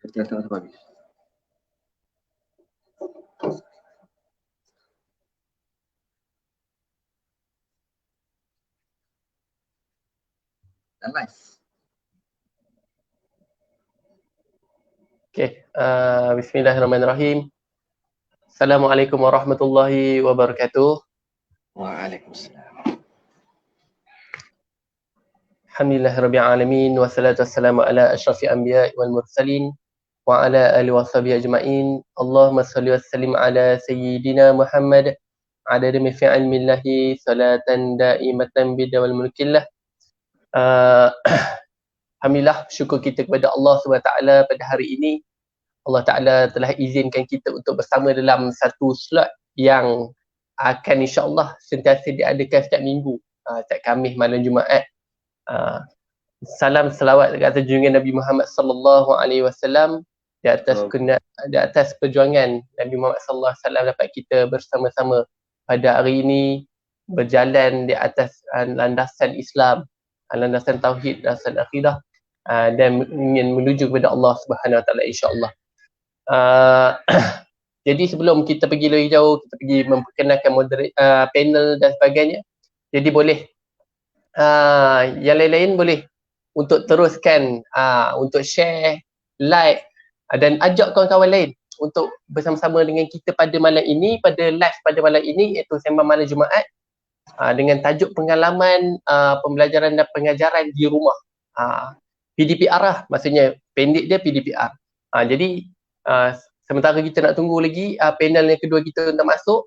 Kita sama-sama habis. Dan nice. Okay, bismillahirrahmanirrahim. Assalamualaikum warahmatullahi wabarakatuh. Waalaikumsalam. Alhamdulillahirabbil alamin wassalatu wassalamu ala asyrafil anbiya'i wal mursalin wa ala alihi washabihi ajmain. Allahumma shalli wa sallim ala sayyidina Muhammad adada min fi ilmillahi salatan daimatan bidawal mulkillah. Alhamdulillah, syukur kita kepada Allah SWT pada hari ini. Allah Ta'ala telah izinkan kita untuk bersama dalam satu slot yang akan insyaAllah sentiasa diadakan setiap minggu, setiap Khamis malam Jumaat. Salam selawat dekat atas junjungan Nabi Muhammad sallallahu alaihi wasallam di atas perjuangan Nabi Muhammad sallallahu alaihi wasallam dapat kita bersama-sama pada hari ini berjalan di atas landasan Islam, landasan tauhid, landasan akidah, dan ingin menuju kepada Allah Subhanahu wa taala insya-Allah. Jadi sebelum kita pergi lebih jauh, kita pergi memperkenalkan panel dan sebagainya. Jadi boleh yang lain-lain boleh untuk teruskan, untuk share, like dan ajak kawan-kawan lain untuk bersama-sama dengan kita pada malam ini, pada live pada malam ini, iaitu Sembang Malam Jumaat dengan tajuk pengalaman pembelajaran dan pengajaran di rumah. PDPR lah, maksudnya pendek dia PDPR. Jadi sementara kita nak tunggu lagi panel yang kedua kita untuk masuk,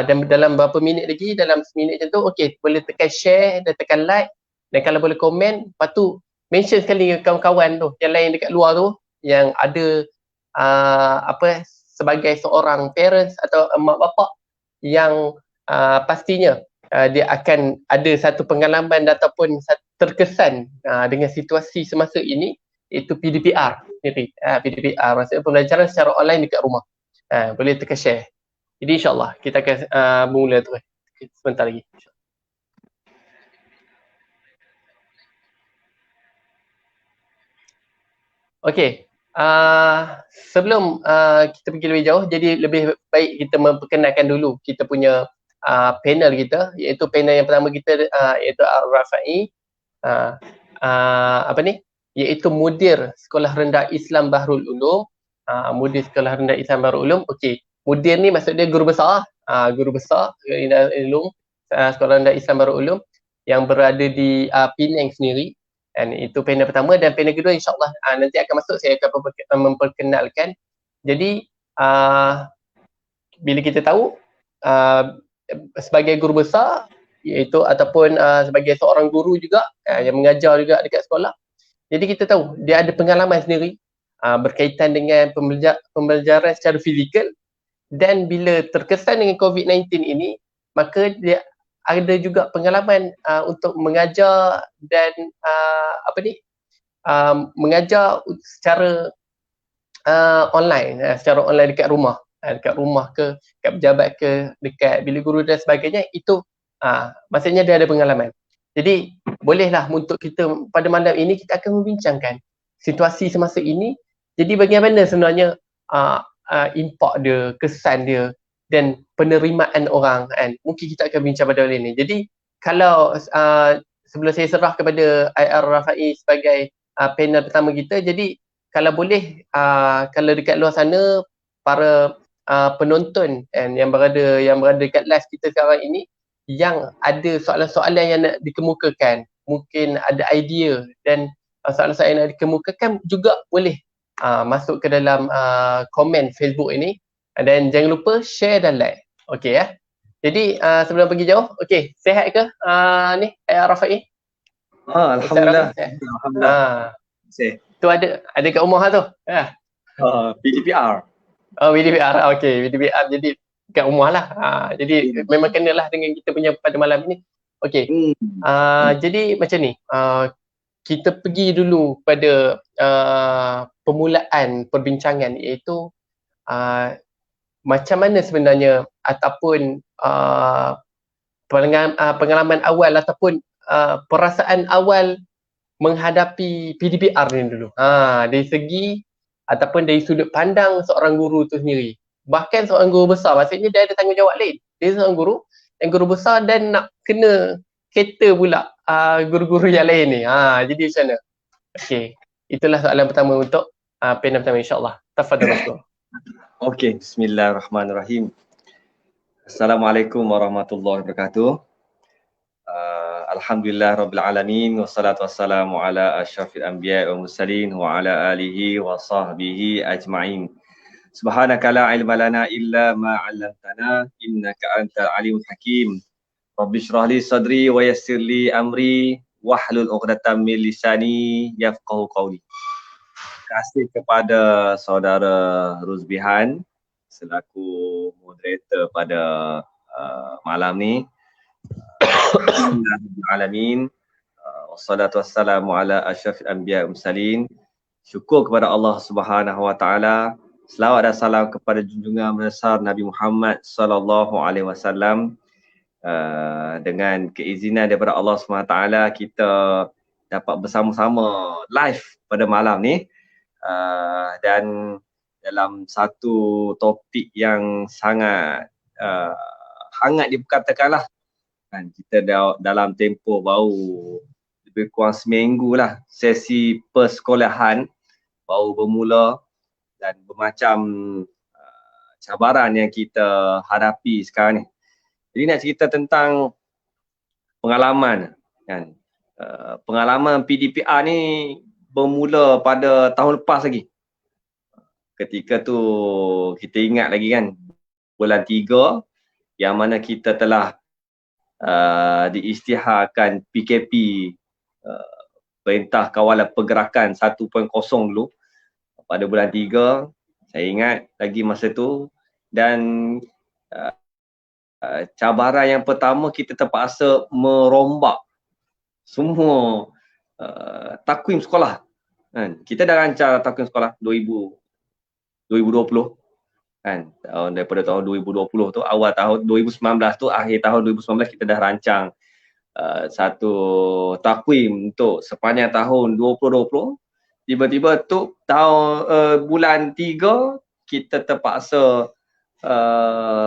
dan dalam beberapa minit lagi, dalam seminit macam tu, okey, boleh tekan share dan tekan like, dan kalau boleh komen, lepas tu mention sekali dengan kawan-kawan tu yang lain dekat luar tu yang ada sebagai seorang parents atau mak bapak yang pastinya dia akan ada satu pengalaman ataupun terkesan dengan situasi semasa ini, iaitu PDPR. PDPR maksudnya pembelajaran secara online dekat rumah. Boleh tekan share. Jadi insyaAllah kita akan bermula terus sebentar lagi. Okey, sebelum kita pergi lebih jauh, jadi lebih baik kita memperkenalkan dulu kita punya panel kita, iaitu panel yang pertama kita iaitu Ar-Rafa'i, iaitu mudir Sekolah Rendah Islam Bahrul Ulum. Mudir Sekolah Rendah Islam Bahrul Ulum. Okey, mudir ni maksud dia guru besar, Ulum, Sekolah Rendah Islam Bahrul Ulum yang berada di Penang sendiri. Dan itu panel pertama, dan panel kedua insyaAllah nanti akan masuk, saya akan memperkenalkan. Jadi bila kita tahu sebagai guru besar, iaitu ataupun sebagai seorang guru juga yang mengajar juga dekat sekolah, jadi kita tahu dia ada pengalaman sendiri berkaitan dengan pembelajaran secara fizikal, dan bila terkesan dengan COVID-19 ini, maka dia ada juga pengalaman untuk mengajar dan mengajar secara online, secara online dekat rumah ke, dekat pejabat ke, dekat bilik guru dan sebagainya. Itu maksudnya dia ada pengalaman. Jadi bolehlah untuk kita pada malam ini kita akan membincangkan situasi semasa ini. Jadi bagaimana sebenarnya impak dia, kesan dia dan penerimaan orang kan. Mungkin kita akan bincang pada malam ini. Jadi kalau sebelum saya serah kepada Ar-Rafa'i sebagai panel pertama kita, jadi kalau boleh kalau dekat luar sana para penonton yang berada dekat live kita sekarang ini yang ada soalan-soalan yang nak dikemukakan, mungkin ada idea dan soalan-soalan yang nak dikemukakan, juga boleh masuk ke dalam komen Facebook ini, dan jangan lupa share dan like. Okey ya. Jadi sebelum pergi jauh, okey, sihat ke ni Rafa'i? Alhamdulillah. Alhamdulillah. Tu ada kat rumah tu. PDPR. Oh, PDPR. Okey, PDPR jadi kat rumah lah. Jadi memang kenalah dengan kita punya pada malam ini. Okey. Jadi macam ni. Kita pergi dulu pada permulaan perbincangan, iaitu macam mana sebenarnya ataupun pengalaman awal ataupun perasaan awal menghadapi PDPR ni dulu. Dari segi ataupun dari sudut pandang seorang guru tu sendiri. Bahkan seorang guru besar, maksudnya dia ada tanggungjawab lain. Dia seorang guru, yang guru besar dan nak kena cater pula guru-guru yang lain ni. Jadi macam mana? Okey, itulah soalan pertama untuk panel pertama, insyaAllah. Tafadhal Maskur. Okey, bismillahirrahmanirrahim. Assalamualaikum warahmatullahi wabarakatuh. Alhamdulillah Rabbil Alamin, wassalatu wassalamu ala asyrafil anbiya wa mursalin wa ala alihi wa sahbihi ajma'in. Subhanaka la ilma lana illa ma 'allamtana innaka antal alimul hakim. Rabbi shrah li sadri wa yassir li amri wahlul 'uqdatam min lisani yafqahu qawli. Terima kasih kepada saudara Ruzbihan selaku moderator pada malam ni. Alhamdulillahirrahmanirrahim. Wassalatu wassalamu ala asyrafil anbiya wa mursalin. Syukur kepada Allah Subhanahu wa taala. Selawat dan salam kepada junjungan besar Nabi Muhammad sallallahu alaihi wasallam. Dengan keizinan daripada Allah Subhanahu wa taala, kita dapat bersama-sama live pada malam ni. Dan dalam satu topik yang sangat hangat diperkatakanlah. Kan, kita dalam tempoh baru lebih kurang seminggu lah sesi persekolahan baru bermula dan bermacam cabaran yang kita hadapi sekarang ni. Jadi nak cerita tentang pengalaman kan. Pengalaman PDPR ni bermula pada tahun lepas lagi. Ketika tu kita ingat lagi kan, bulan 3 yang mana kita telah diisytiharkan PKP, Perintah Kawalan Pergerakan 1.0 dulu pada bulan 3. Saya ingat lagi masa tu. Dan cabaran yang pertama, kita terpaksa merombak semua takwim sekolah kan. Kita dah rancang takwim sekolah 2020 kan, daripada tahun 2020 tu, awal tahun 2019 tu, akhir tahun 2019 kita dah rancang satu takwim untuk sepanjang tahun 2020. Tiba-tiba tu bulan 3 kita terpaksa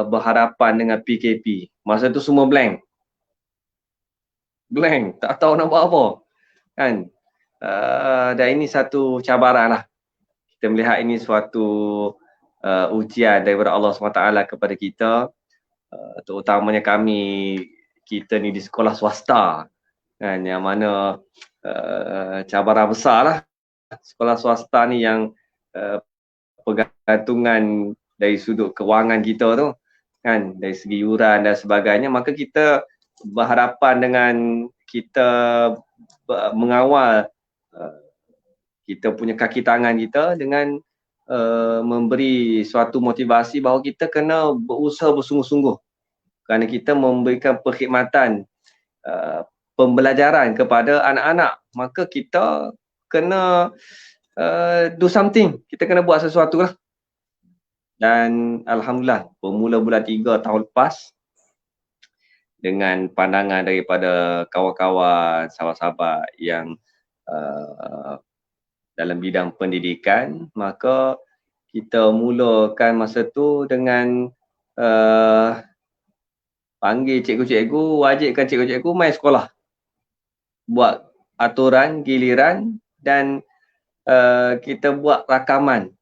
berhadapan dengan PKP. Masa tu semua blank, tak tahu nak buat apa kan. Dan ini satu cabaran lah. Kita melihat ini suatu ujian daripada Allah SWT kepada kita, terutamanya kita ni di sekolah swasta kan, yang mana cabaran besar lah. Sekolah swasta ni yang pergantungan dari sudut kewangan kita tu kan, dari segi yuran dan sebagainya, maka kita berhadapan dengan kita mengawal kita punya kaki tangan kita dengan memberi suatu motivasi bahawa kita kena berusaha bersungguh-sungguh kerana kita memberikan perkhidmatan pembelajaran kepada anak-anak. Maka kita kena do something, kita kena buat sesuatu lah. Dan Alhamdulillah, bermula bulan 3 tahun lepas, dengan pandangan daripada kawan-kawan, sahabat-sahabat yang dalam bidang pendidikan, maka kita mulakan masa tu dengan panggil cikgu-cikgu, wajibkan cikgu-cikgu main sekolah, buat aturan, giliran, dan kita buat rakaman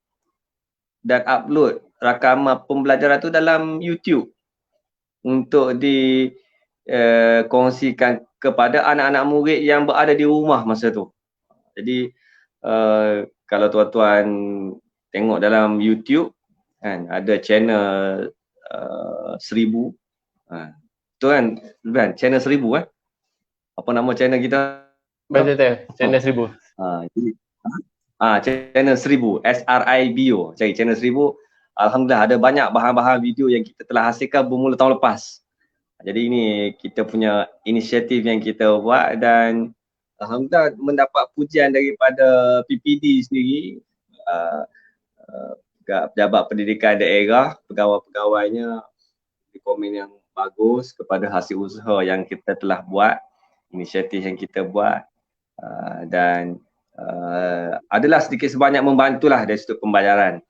dan upload rakaman pembelajaran tu dalam YouTube untuk dikongsikan kepada anak-anak murid yang berada di rumah masa tu. Jadi kalau tuan-tuan tengok dalam YouTube kan, ada channel 1000 tu kan, channel 1000 kan. Apa nama channel kita? Betul, channel 1000. Jadi channel 1000, SRIBO. Cari channel 1000. Alhamdulillah ada banyak bahan-bahan video yang kita telah hasilkan bermula tahun lepas. Jadi ini kita punya inisiatif yang kita buat dan Alhamdulillah mendapat pujian daripada PPD sendiri, pejabat pendidikan daerah, pegawai-pegawainya di komen yang bagus kepada hasil usaha yang kita telah buat, inisiatif yang kita buat, dan adalah sedikit sebanyak membantulah dari sudut pembelajaran.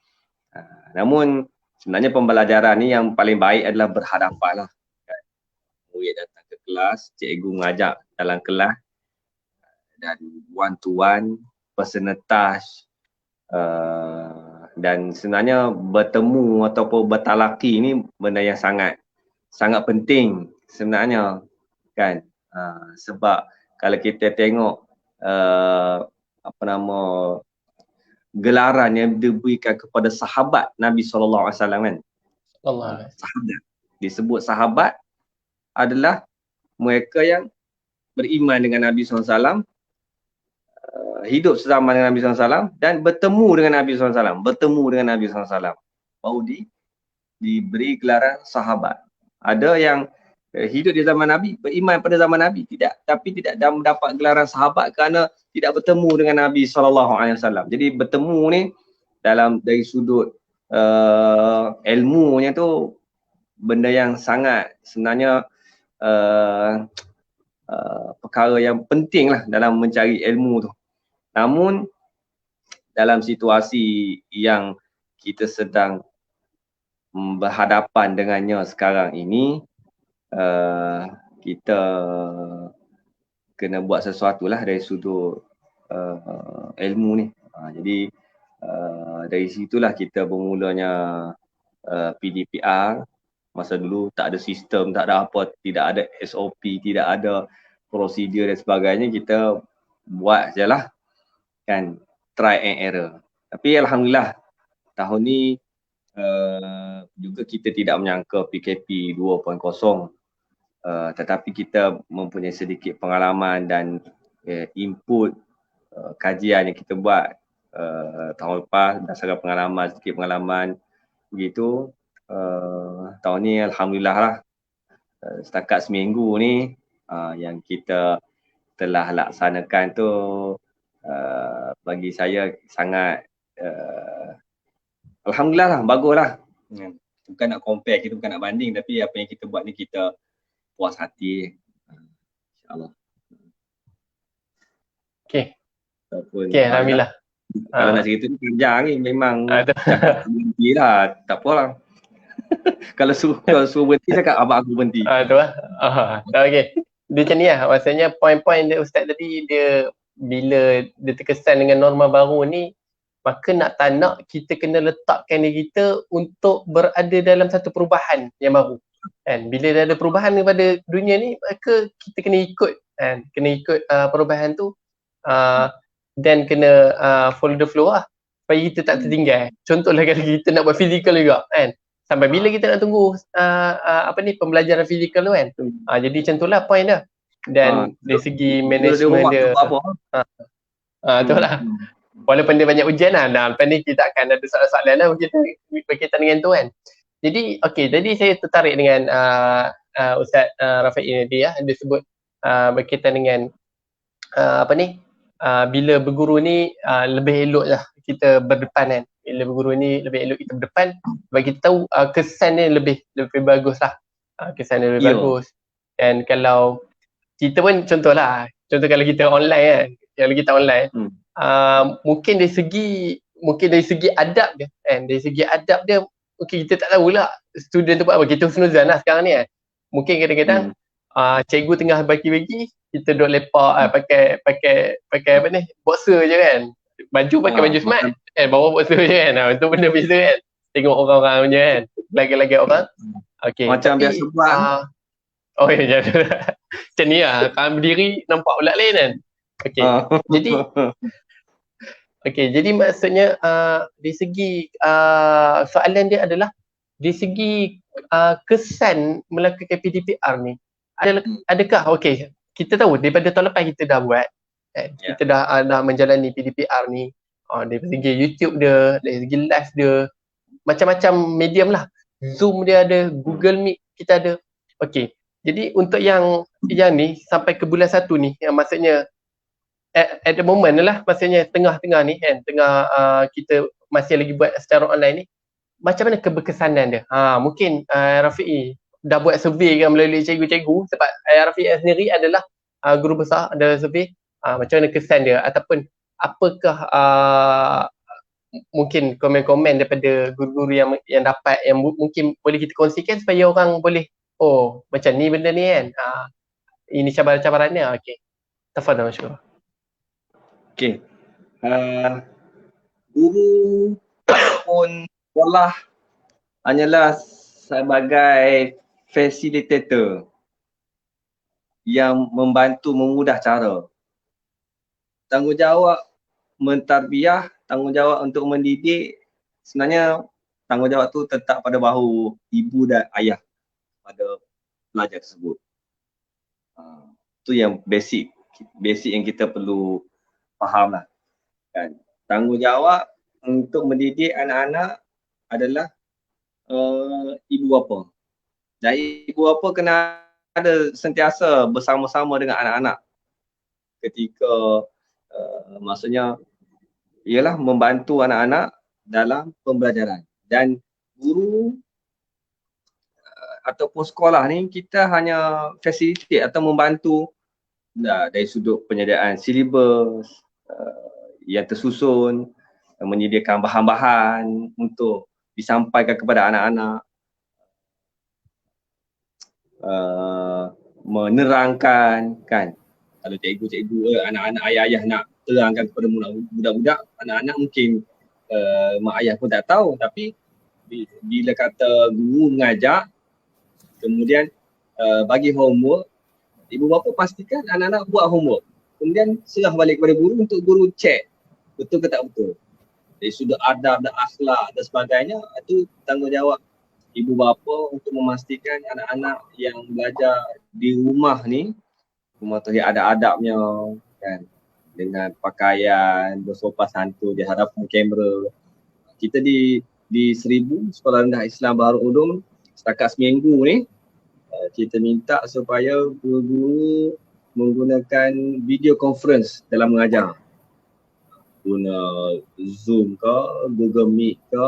Namun sebenarnya pembelajaran ni yang paling baik adalah berhadapan lah. Murid datang ke kelas, cikgu mengajak dalam kelas dan one to one, personal touch, dan sebenarnya bertemu ataupun bertalaki ni benda yang sangat penting sebenarnya kan. Sebab kalau kita tengok gelaran yang diberikan kepada sahabat Nabi SAW kan. Sahabat. Disebut sahabat adalah mereka yang beriman dengan Nabi SAW, hidup sezaman dengan Nabi SAW dan bertemu dengan Nabi SAW. Bertemu dengan Nabi SAW. Baru diberi gelaran sahabat. Ada yang hidup di zaman Nabi, beriman pada zaman Nabi, tapi tidak mendapat gelaran sahabat kerana tidak bertemu dengan Nabi SAW. Jadi bertemu ni dari sudut ilmunya tu benda yang sangat sebenarnya perkara yang penting lah dalam mencari ilmu tu. Namun dalam situasi yang kita sedang berhadapan dengannya sekarang ini, kita kena buat sesuatu lah dari sudut ilmu ni. Jadi dari situlah kita bermulanya PDPR. Masa dulu tak ada sistem, tak ada apa, tidak ada SOP, tidak ada prosedur dan sebagainya. Kita buat je lah kan, try and error. Tapi alhamdulillah tahun ni juga kita tidak menyangka PKP 2.0, tetapi kita mempunyai sedikit pengalaman dan input kajian yang kita buat tahun lepas berdasarkan sedikit pengalaman begitu. Tahun ni alhamdulillah lah, setakat seminggu ni yang kita telah laksanakan tu bagi saya sangat alhamdulillah lah, bagus lah. Bukan nak compare, kita bukan nak banding, tapi apa yang kita buat ni kita puas hati, insyaAllah. Okay, alhamdulillah. Kalau nak cerita ni panjang ni memang cakap berhenti lah, tak apa lah. Kalau suruh berhenti cakap abang aku berhenti. Tu lah. Okay. Dia macam ni lah, maksudnya poin-poin dia Ustaz tadi, dia bila dia terkesan dengan norma baru ni, maka nak tak nak kita kena letakkan diri kita untuk berada dalam satu perubahan yang baru. Kan? Bila dah ada perubahan kepada dunia ni, maka kita kena ikut kan? Kena ikut perubahan tu dan kena follow the flow lah, supaya kita tak tertinggal. Contohlah kalau kita nak buat fizikal juga kan, sampai bila kita nak tunggu pembelajaran fizikal tu kan. Jadi macam tu lah point dia. Dan dari segi management dia tu lah. Walaupun dia banyak ujian lah, lepas ni kita akan ada soalan-soalan lah berkaitan dengan tu kan. Jadi tadi saya tertarik dengan Ustaz Rafi'i tadi ya, dia sebut berkaitan dengan bila berguru ni lebih elok lah kita berdepan kan. Bila berguru ni lebih elok kita berdepan, sebab kita tahu kesan dia lebih bagus lah. Kesan dia lebih bagus. Dan kalau kita pun contoh kalau kita online kan, kalau kita online mungkin dari segi adab dia kan, dari segi adab dia mungkin kita tak tahulah student tu buat apa. Kita husnuzan lah sekarang ni kan. Mungkin kadang-kadang cikgu tengah bagi-bagi, kita duduk lepak pakai apa ni, boxer je kan. Baju pakai baju smart bawa boxer je kan. Itu benda biasa kan. Tengok orang-orang punya kan, lagi-lagi orang. Macam tapi, biasa buat. Ya. Macam ni lah, kalau berdiri nampak pula lain kan. Jadi maksudnya dari segi soalan dia adalah dari segi kesan melakukan PDPR ni, adakah kita tahu daripada tahun lepas kita dah buat kita dah menjalani PDPR ni, dari segi YouTube dia, dari segi live dia, macam-macam medium lah. Zoom dia ada, Google Meet kita ada. Jadi untuk yang ni sampai ke bulan 1 ni, yang maksudnya at the moment lah, maksudnya tengah-tengah ni kan, kita masih lagi buat secara online ni, macam mana keberkesanan dia? Mungkin Rafi'i dah buat survey kan melalui cikgu-cikgu, sebab Rafi'i sendiri adalah guru besar, ada survey. Macam mana kesan dia, ataupun apakah mungkin komen-komen daripada guru-guru yang dapat yang mungkin boleh kita kongsikan supaya orang boleh macam ni benda ni kan, ini cabaran-cabarannya. Okey, tafadhal Syukur. Okey. Guru pun sekolah hanyalah sebagai facilitator yang membantu memudah cara. Tanggungjawab mentarbiyah, tanggungjawab untuk mendidik, sebenarnya tanggungjawab tu tetap pada bahu ibu dan ayah pada pelajar tersebut. Itu yang basic yang kita perlu faham lah. Kan? Tanggungjawab untuk mendidik anak-anak adalah ibu bapa. Dan ibu bapa kena ada sentiasa bersama-sama dengan anak-anak ketika maksudnya ialah membantu anak-anak dalam pembelajaran. Dan guru ataupun sekolah ni kita hanya facilitate atau membantu dari sudut penyediaan silibus yang tersusun, menyediakan bahan-bahan untuk disampaikan kepada anak-anak, menerangkan kan. Kalau cikgu-cikgu, anak-anak, ayah-ayah nak terangkan kepada budak-budak, anak-anak mungkin mak ayah pun tak tahu, tapi bila kata guru mengajak, kemudian bagi homework, ibu bapa pastikan anak-anak buat homework. Kemudian serah balik kepada guru untuk guru cek betul ke tak betul. Dari sudut adab dan akhlak dan sebagainya, itu tanggungjawab ibu bapa untuk memastikan anak-anak yang belajar di rumah ni, rumah tu dia ada adabnya kan, dengan pakaian bersopan santun di hadapan kamera. Kita di 1000 Sekolah Rendah Islam Baharul Ulum setakat seminggu ni, kita minta supaya guru-guru menggunakan video conference dalam mengajar. Guna Zoom ke, Google Meet ke,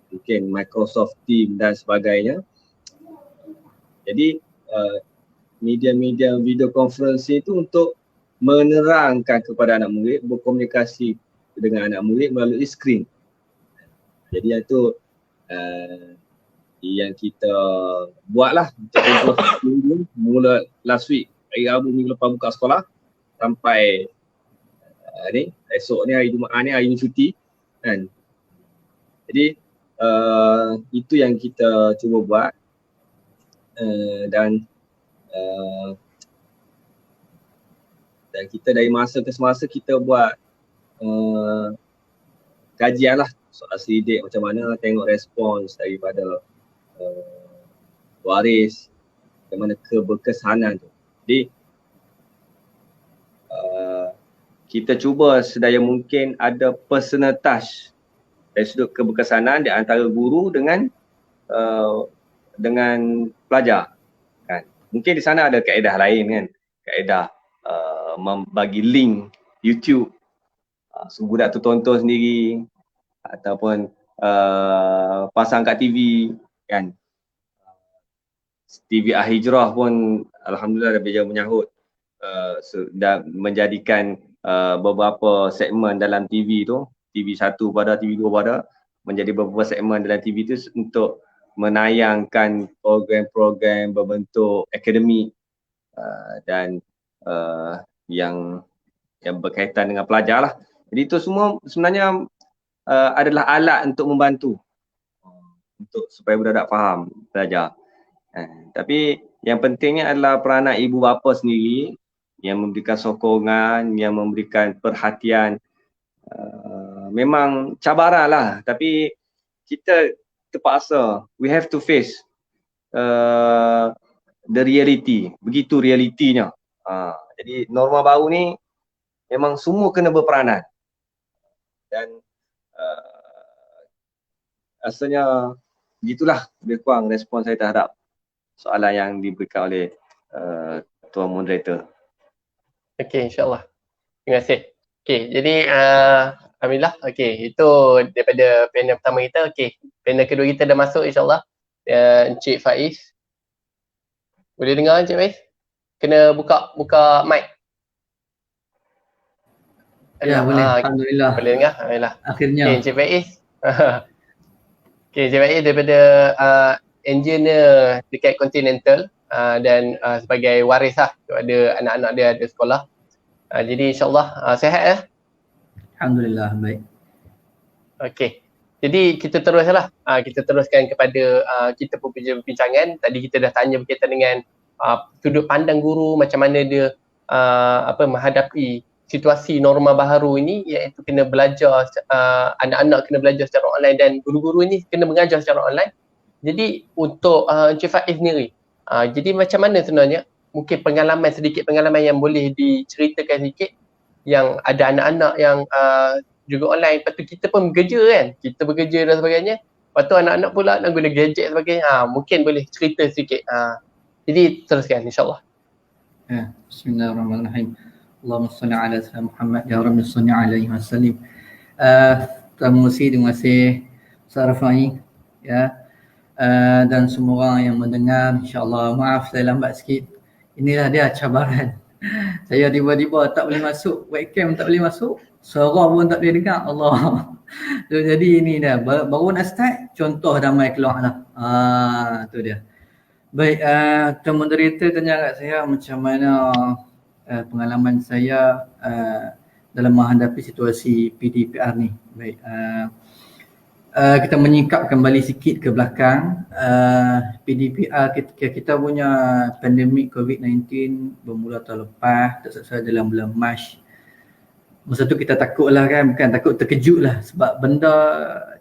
mungkin Microsoft Teams dan sebagainya. Jadi media-media video conference itu untuk menerangkan kepada anak murid, berkomunikasi dengan anak murid melalui skrin. Jadi itu yang kita buatlah untuk minggu, mula last week, hari Rabu minggu lepas buka sekolah sampai ni, esok ni hari Jumaat ni, hari cuti kan. Jadi itu yang kita cuba buat dan kita dari masa ke semasa kita buat kajian lah soal selidik macam mana, tengok respons daripada waris, bagaimana keberkesanan tu. Jadi kita cuba sedaya mungkin ada personal touch dari sudut keberkesanan di antara guru dengan pelajar kan. Mungkin di sana ada kaedah lain kan, kaedah membagi link YouTube, budak tu tonton sendiri ataupun pasang kat TV kan. TV Al-Hijrah pun alhamdulillah dah berjaya menyahut dan menjadikan beberapa segmen dalam TV tu, TV 1 pada TV 2 pada, menjadi beberapa segmen dalam TV tu untuk menayangkan program-program berbentuk akademik dan yang berkaitan dengan pelajar lah. Jadi itu semua sebenarnya adalah alat untuk membantu untuk supaya budak-budak faham, belajar. Tapi yang pentingnya adalah peranan ibu bapa sendiri yang memberikan sokongan, yang memberikan perhatian. Memang cabaran lah, tapi kita terpaksa, we have to face the reality, begitu realitinya. Jadi norma baru ni memang semua kena berperanan. Dan asalnya begitulah lebih kurang respon saya terhadap soalan yang diberikan oleh Tuan Moderator. Okey, insyaAllah. Terima kasih. Okey, jadi alhamdulillah. Okey, itu daripada panel pertama kita. Okey, panel kedua kita dah masuk insyaAllah. Encik Faiz. Boleh dengar Encik Faiz? Kena buka mic. Ya, boleh. Alhamdulillah. Boleh dengar? Alhamdulillah. Akhirnya. Okay, Encik Faiz. Okay, Encik Faiz daripada engineer dekat Continental dan sebagai waris lah kepada anak-anak dia ada sekolah. Jadi insyaAllah sihat ya? Alhamdulillah, baik. Okay. Jadi kita teruslah. Kita teruskan kepada kita perbincangan. Tadi kita dah tanya berkaitan dengan sudut pandang guru, macam mana dia menghadapi situasi norma baharu ini, iaitu kena belajar, anak-anak kena belajar secara online dan guru-guru ini kena mengajar secara online. Jadi untuk Encik Faiz sendiri, jadi macam mana sebenarnya mungkin sedikit pengalaman yang boleh diceritakan sedikit, yang ada anak-anak yang juga online, lepas tu kita pun bekerja kan, kita bekerja dan sebagainya, lepas tu anak-anak pula nak guna gadget dan sebagainya, mungkin boleh cerita sedikit. Jadi teruskan insyaAllah. Bismillahirrahmanirrahim. Allahumma salli ala sayyidina Muhammad ya Rabbi salli alaihi wasallim. Terima kasih Ustaz Rafai ya. Dan semua orang yang mendengar, insyaAllah maaf saya lambat sikit. Inilah dia cabaran. Saya tiba-tiba tak boleh masuk, webcam tak boleh masuk, suara pun tak boleh dengar. Allah. Jadi ini dah baru nak start, contoh damai keluar lah. Tu dia. Baik, Tuan Moderator tanya kat saya macam mana pengalaman saya dalam menghadapi situasi PDPR ni. Baik, kita menyingkap kembali sikit ke belakang. PDPR kita punya pandemik COVID-19 bermula tahun lepas, tak salah dalam bulan Mac. Masa tu kita takut lah kan, bukan takut, terkejut lah sebab benda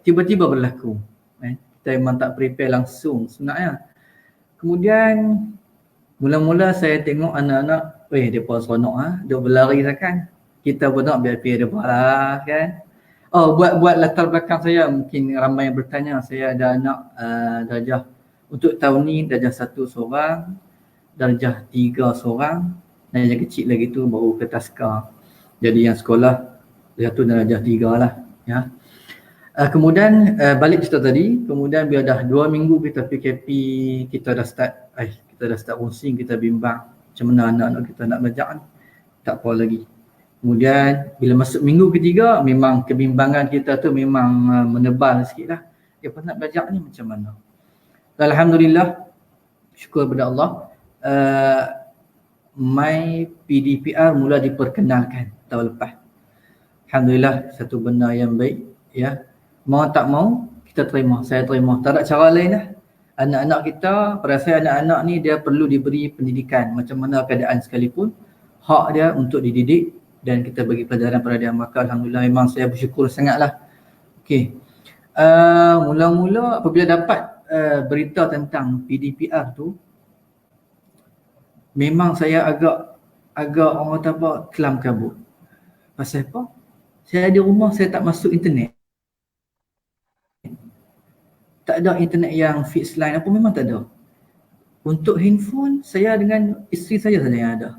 tiba-tiba berlaku. Kita memang tak prepare langsung sebenarnya. Kemudian mula-mula saya tengok anak-anak, dia pun seronok dia berlari kan. Kita pun nak biar dia lah kan. Buat latar belakang saya, mungkin ramai yang bertanya, saya ada anak darjah untuk tahun ni darjah 1 seorang, darjah 3 seorang, dan yang kecil lagi tu baru ke taska. Jadi yang sekolah darjah tu darjah 3 lah ya. Kemudian balik cerita tadi, kemudian bila dah 2 minggu kita PKP, kita dah start pusing, kita bimbang macam mana anak-anak kita nak belajar ni. Tak apa lagi. Kemudian bila masuk minggu ketiga, memang kebimbangan kita tu memang menebal sikit lah. Dia pun nak belajar ni macam mana. Alhamdulillah, syukur kepada Allah, My PDPR mula diperkenalkan tahun lepas. Alhamdulillah, satu benda yang baik ya. Mau tak mau kita terima, saya terima. Tak ada cara lain lah. Anak-anak kita, pada saya anak-anak ni dia perlu diberi pendidikan macam mana keadaan sekalipun. Hak dia untuk dididik dan kita bagi pelajaran pada dia. Maka alhamdulillah memang saya bersyukur sangatlah. Okey. Mula-mula apabila dapat berita tentang PDPR tu, memang saya agak orang kata apa, kelam kabut. Pasal apa? Saya di rumah, saya tak masuk internet. Tak ada internet yang fixed line apa, memang tak ada. Untuk handphone, saya dengan isteri saya saja yang ada.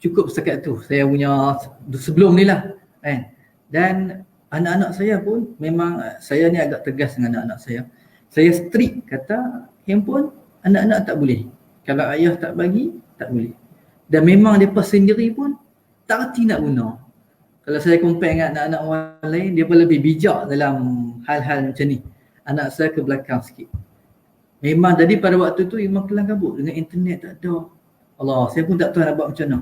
Cukup setakat tu. Saya punya sebelum ni lah kan. Dan anak-anak saya pun memang, saya ni agak tegas dengan anak-anak saya. Saya strict kata handphone anak-anak tak boleh. Kalau ayah tak bagi, tak boleh. Dan memang mereka sendiri pun tak reti nak guna. Kalau saya compare dengan anak-anak orang lain, dia pun lebih bijak dalam hal-hal macam ni. Anak saya ke belakang sikit. Memang jadi pada waktu tu memang kelam kabut. Dengan internet tak ada. Allah, saya pun tak tahu nak buat macam mana.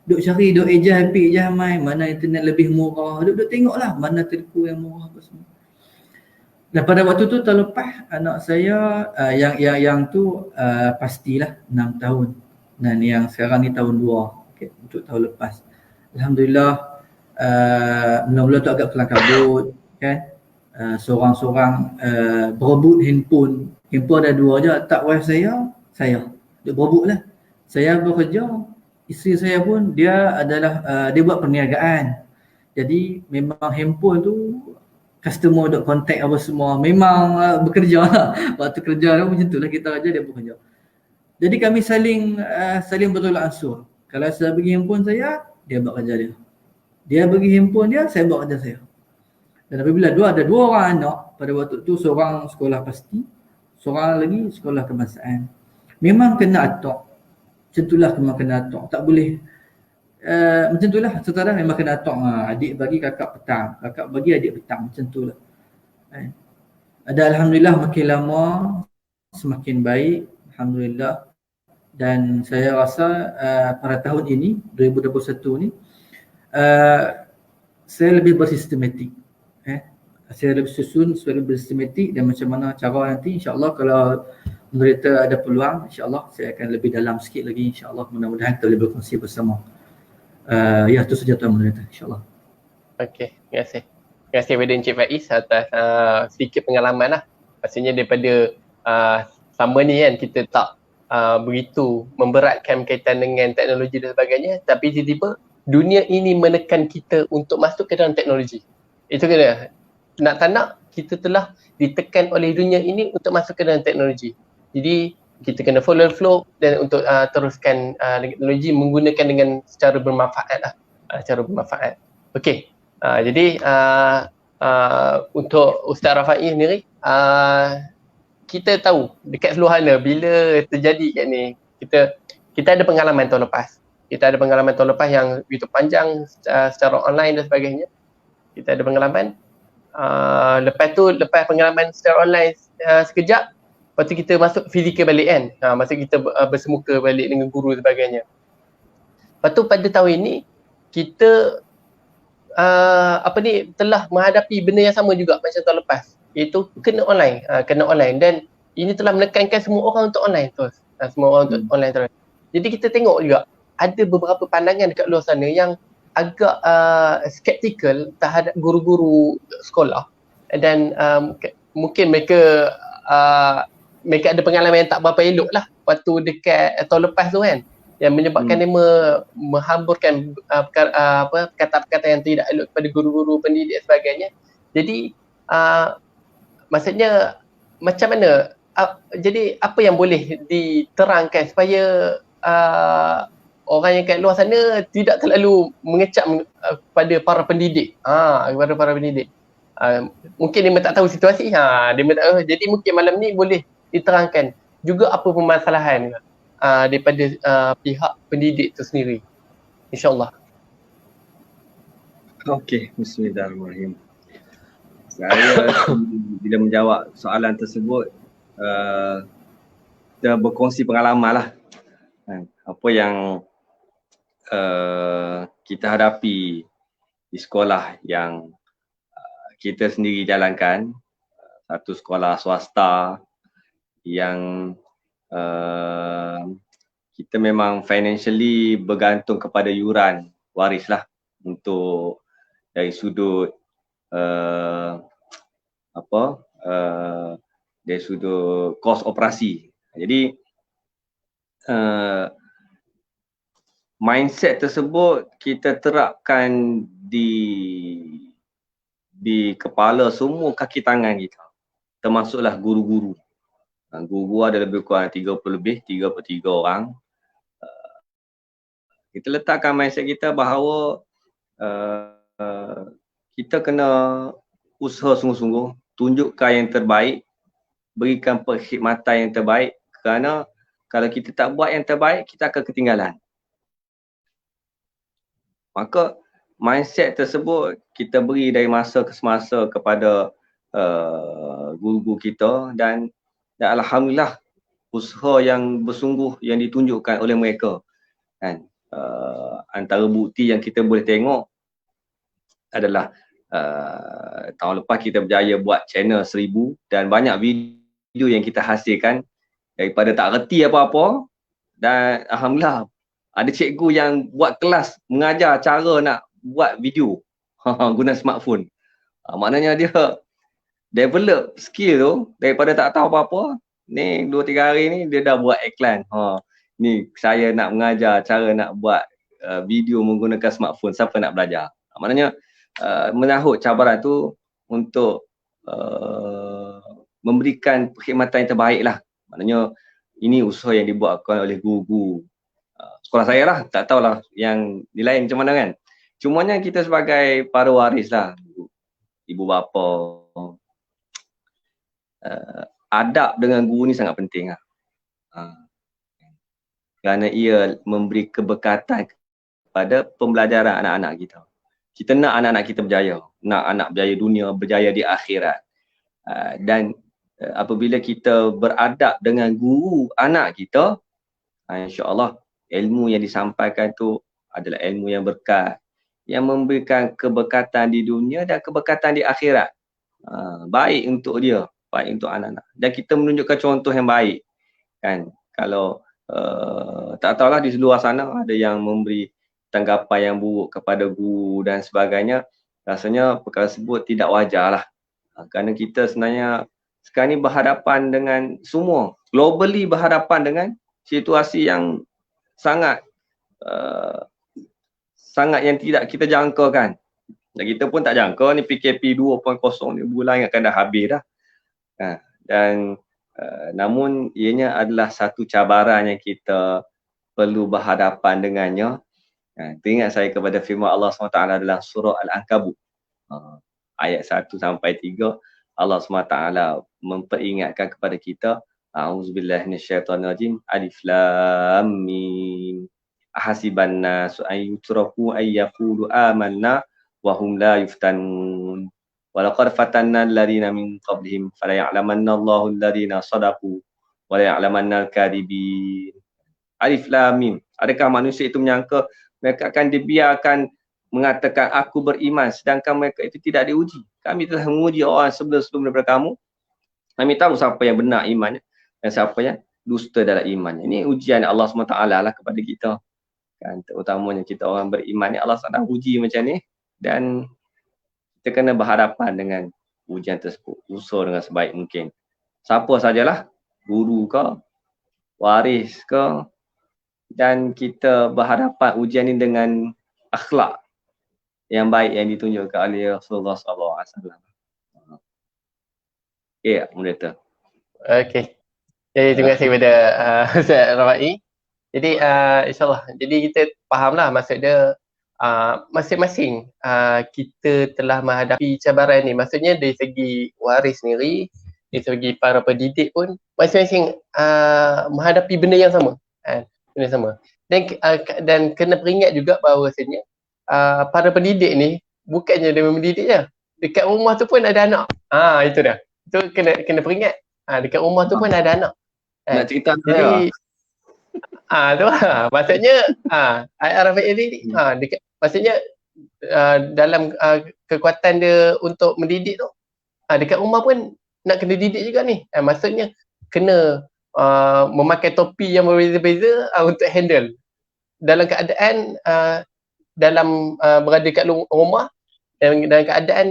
Duk cari, duk ejah, main. Mana internet lebih murah. Duk tengoklah mana telco yang murah apa semua. Dan pada waktu tu tahun lepas, anak saya yang tu pastilah 6 tahun. Dan yang sekarang ni tahun 2. Okay, untuk tahun lepas. Alhamdulillah, mula-mula tu agak kelam kabut kan. Seorang-seorang berebut handphone. Handphone ada 2 je, tak wife saya. Dia berebut lah. Saya bekerja, isteri saya pun dia adalah dia buat perniagaan. Jadi memang handphone tu customer duk contact apa semua. Memang bekerja lah. Waktu kerja tu macam tu lah, kita kerja, dia bekerja. Jadi kami saling bertolak ansur. Kalau saya bagi handphone saya, dia buat kerja dia. Dia bagi handphone dia, saya buat kerja saya. Dan apabila ada 2 orang anak, pada waktu tu seorang sekolah pasti, seorang lagi sekolah kebangsaan. Memang kena atok. Macam itulah memang kena atok. Tak boleh Macam itulah saudara, memang kena atok. Adik bagi kakak petang, kakak bagi adik petang, macam itulah. Dan alhamdulillah makin lama semakin baik, alhamdulillah. Dan saya rasa pada tahun ini 2021 ni saya lebih bersistematik. Saya lebih susun, saya lebih bersistematik, dan macam mana cara nanti insya-Allah kalau moderator ada peluang, insya-Allah saya akan lebih dalam sikit lagi, insya-Allah. Mudah-mudahan kita boleh berkongsi bersama. Ya, itu saja Tuan Moderator, insya-Allah. Okey, terima kasih. Terima kasih kepada Encik Faiz atas sedikit pengalaman lah. Maksudnya daripada sama ni kan, kita tak begitu memberatkan berkaitan dengan teknologi dan sebagainya, tapi tiba-tiba dunia ini menekan kita untuk masuk ke dalam teknologi. Itu kena, nak tak nak, kita telah ditekan oleh dunia ini untuk masuk ke dalam teknologi. Jadi kita kena follow flow dan untuk teruskan teknologi menggunakan dengan secara bermanfaat lah. Secara bermanfaat. Okey. Jadi untuk Ustaz Rafai sendiri, kita tahu dekat Seluhana bila terjadi kat ni, kita ada pengalaman tahun lepas. Kita ada pengalaman tahun lepas yang begitu panjang secara online dan sebagainya. Kita ada pengalaman. Lepas pengalaman secara online sekejap, lepas tu kita masuk fizikal balik kan. Masa kita bersemuka balik dengan guru dan sebagainya. Lepas tu pada tahun ini kita telah menghadapi benda yang sama juga macam tahun lepas, iaitu kena online, dan ini telah menekankan semua orang untuk online terus. Semua orang untuk online terus. Jadi kita tengok juga ada beberapa pandangan dekat luar sana yang agak skeptikal terhadap guru-guru sekolah, dan mungkin mereka ada pengalaman yang tak berapa elok lah waktu dekat tahun lepas tu kan, yang menyebabkan dia menghamburkan kata-kata yang tidak elok kepada guru-guru pendidik dan sebagainya. Jadi maksudnya macam mana, jadi apa yang boleh diterangkan supaya orang yang kat luar sana tidak terlalu mengecap kepada para pendidik, kepada para pendidik. Mungkin dia tak tahu situasi, dia tak tahu. Jadi mungkin malam ni boleh diterangkan juga apa permasalahan daripada pihak pendidik itu sendiri, insyaAllah. Okey, bismillahirrahmanirrahim. Saya bila menjawab soalan tersebut, kita berkongsi pengalaman lah. Apa yang kita hadapi di sekolah yang kita sendiri jalankan. Satu sekolah swasta yang kita memang financially bergantung kepada yuran waris lah, untuk dari sudut dari sudut kos operasi. Jadi mindset tersebut kita terapkan di kepala semua kaki tangan kita, termasuklah guru-guru. Guru ada lebih kurang 33 orang. Kita letakkan mindset kita bahawa kita kena usaha sungguh-sungguh, tunjukkan yang terbaik, berikan perkhidmatan yang terbaik, kerana kalau kita tak buat yang terbaik, kita akan ketinggalan. Maka mindset tersebut kita beri dari masa ke semasa kepada guru-guru kita, dan alhamdulillah usaha yang bersungguh yang ditunjukkan oleh mereka kan. Antara bukti yang kita boleh tengok adalah tahun lepas kita berjaya buat channel 1000, dan banyak video yang kita hasilkan daripada tak reti apa-apa, dan alhamdulillah ada cikgu yang buat kelas mengajar cara nak buat video guna smartphone. Maknanya dia develop skill tu daripada tak tahu apa-apa. Ni 2-3 hari ni dia dah buat iklan. Ni saya nak mengajar cara nak buat video menggunakan smartphone, siapa nak belajar. Maknanya menyahut cabaran tu untuk memberikan perkhidmatan yang terbaik lah. Maknanya ini usaha yang dibuatkan oleh guru-guru sekolah saya lah. Tak tahulah yang di lain macam mana kan. Cumanya kita sebagai para waris lah, ibu bapa, adab dengan guru ni sangat penting lah. Kerana ia memberi keberkatan kepada pembelajaran anak-anak kita. Kita nak anak-anak kita berjaya, nak anak berjaya dunia, berjaya di akhirat. Dan apabila kita beradab dengan guru anak kita, insya-Allah ilmu yang disampaikan tu adalah ilmu yang berkat, yang memberikan keberkatan di dunia dan keberkatan di akhirat. Baik untuk dia, baik untuk anak-anak. Dan kita menunjukkan contoh yang baik. Kan? Kalau tak tahulah di luar sana ada yang memberi tanggapan yang buruk kepada guru dan sebagainya, rasanya perkara tersebut tidak wajar lah. Kerana kita sebenarnya sekarang ni berhadapan dengan semua, globally berhadapan dengan situasi yang sangat sangat yang tidak kita jangkakan. Dan kita pun tak jangka ni PKP 2.0 ni bulan akan dah habis dah. Dan namun ianya adalah satu cabaran yang kita perlu berhadapan dengannya. Teringat saya kepada firman Allah SWT dalam surah Al-Ankabut ayat 1 sampai 3. Allah SWT memperingatkan kepada kita, A'udzubillahi minasyaitonirrajim, Alif Lam Mim. Ahasiban nasu an yutraku ay yaqulu amanna wa hum la yuftanun. Walaqad fatanna alladhina min qablihim fala ya'lamanna Allahu alladhina sadaqu wa la ya'lamanna al-kadhibin. Alif Lam Mim. Adakah manusia itu menyangka mereka akan dibiarkan mengatakan aku beriman sedangkan mereka itu tidak diuji? Kami telah menguji orang sebelum daripada kamu. Kami tahu siapa yang benar imannya dan siapa yang dusta dalam imannya. Ini ujian Allah SWT lah kepada kita. Kan, terutamanya kita orang beriman ni Allah SWT uji macam ni, dan kita kena berhadapan dengan ujian tersebut, usaha dengan sebaik mungkin. Siapa sajalah, guru ke, waris ke, dan kita berhadapan ujian ni dengan akhlak yang baik yang ditunjukkan oleh Rasulullah SAW. Okay, moderator. Okay. Jadi terima kasih kepada Ustaz Rafai. Jadi insyaAllah, jadi kita fahamlah maksud dia masing-masing kita telah menghadapi cabaran ni. Maksudnya dari segi waris sendiri, dari segi para pendidik pun masing-masing menghadapi benda yang sama. Benda sama. Dan kena peringat juga bahawasanya para pendidik ni bukannya dia mendidik je. Dekat rumah tu pun ada anak. Itu dah. Itu kena peringat. Dekat rumah tu pun ada anak. Nak cerita jadi tu lah. Maksudnya Rafai ni dekat, maksudnya dalam kekuatan dia untuk mendidik tu, dekat rumah pun nak kena didik juga ni. Maksudnya kena memakai topi yang berbeza-beza untuk handle dalam keadaan berada kat rumah dan dalam keadaan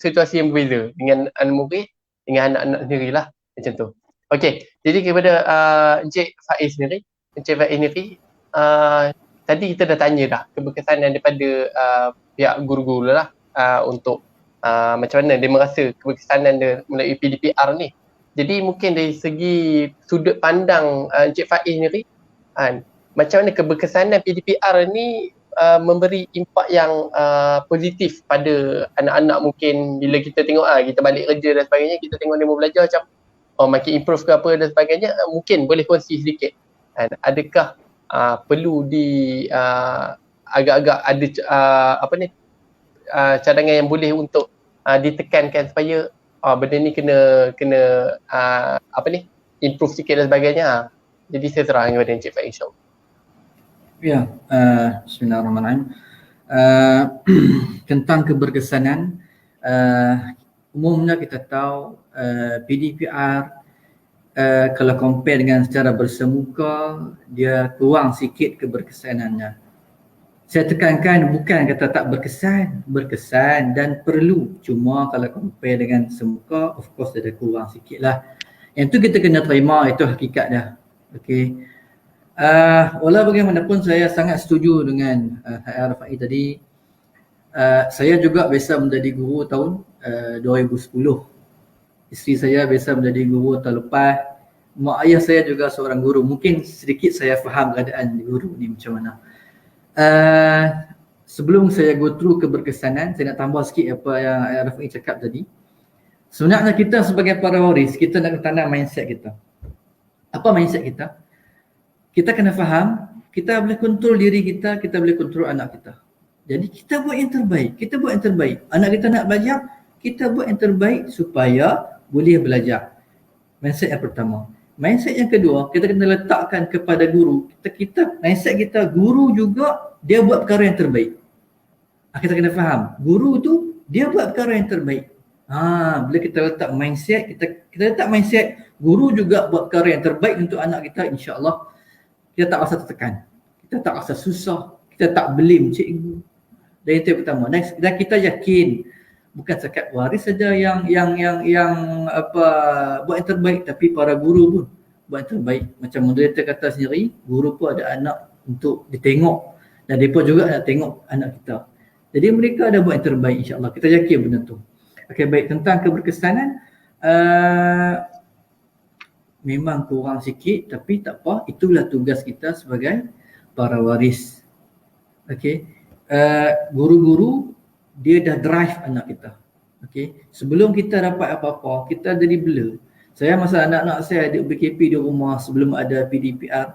situasi yang berbeza dengan anak murid, dengan anak-anak sendirilah macam tu. Okey, jadi kepada Encik Faiz sendiri, Encik Faiz sendiri, tadi kita dah tanya dah keberkesanan daripada pihak guru-guru lah untuk macam mana dia merasa keberkesanan dia melalui PDPR ni. Jadi mungkin dari segi sudut pandang Encik Faiz sendiri, macam mana keberkesanan PDPR ni memberi impak yang positif pada anak-anak. Mungkin bila kita tengok kita balik kerja dan sebagainya, kita tengok dia mau belajar macam makin improve ke apa dan sebagainya, mungkin boleh kongsi sedikit. Adakah perlu di agak-agak ada cadangan yang boleh untuk ditekankan supaya benda ni kena improve sikit dan sebagainya. Jadi saya serahkan kepada Encik Faiz, insyaAllah. Ya, bismillahirrahmanirrahim. Tentang keberkesanan, umumnya kita tahu PDPR kalau compare dengan secara bersemuka, dia kurang sikit keberkesanannya. Saya tekankan bukan kata tak berkesan dan perlu. Cuma kalau compare dengan semuka, of course dia kurang sikit lah. Yang tu kita kena terima, itu hakikat dah. Okay. Walau bagaimanapun saya sangat setuju dengan Rafai tadi. Saya juga biasa menjadi guru tahun 2010. Isteri saya biasa menjadi guru tahun lepas. Mak ayah saya juga seorang guru. Mungkin sedikit saya faham keadaan guru ni macam mana. Sebelum saya go through keberkesanan, saya nak tambah sikit apa yang Rafai cakap tadi. Sebenarnya kita sebagai para waris, kita nak tanam mindset kita. Apa mindset kita? Kita kena faham kita boleh kontrol diri kita, kita boleh kontrol anak kita. Jadi kita buat yang terbaik, kita buat yang terbaik. Anak kita nak belajar, kita buat yang terbaik supaya boleh belajar. Mindset yang pertama. Mindset yang kedua, kita kena letakkan kepada guru. Mindset kita, guru juga dia buat perkara yang terbaik. Kita kena faham, guru tu dia buat perkara yang terbaik. Bila kita letak mindset, kita letak mindset, guru juga buat perkara yang terbaik untuk anak kita, insya-Allah kita tak rasa tertekan. Kita tak rasa susah, kita tak blame cikgu. Dan itu yang pertama. Dan kita yakin bukan sekat waris saja yang buat yang terbaik, tapi para guru pun buat yang terbaik. Macam moderator kata sendiri, guru pun ada anak untuk ditengok dan mereka juga nak tengok anak kita. Jadi mereka ada buat yang terbaik, insya-Allah. Kita yakin benda tu. Okey, baik, tentang keberkesanan memang kurang sikit, tapi tak apa, itulah tugas kita sebagai para waris. Okey. Guru-guru dia dah drive anak kita. Okey, sebelum kita dapat apa-apa, kita jadi blur. Saya masa anak-anak saya ada BKP di rumah sebelum ada PDPR,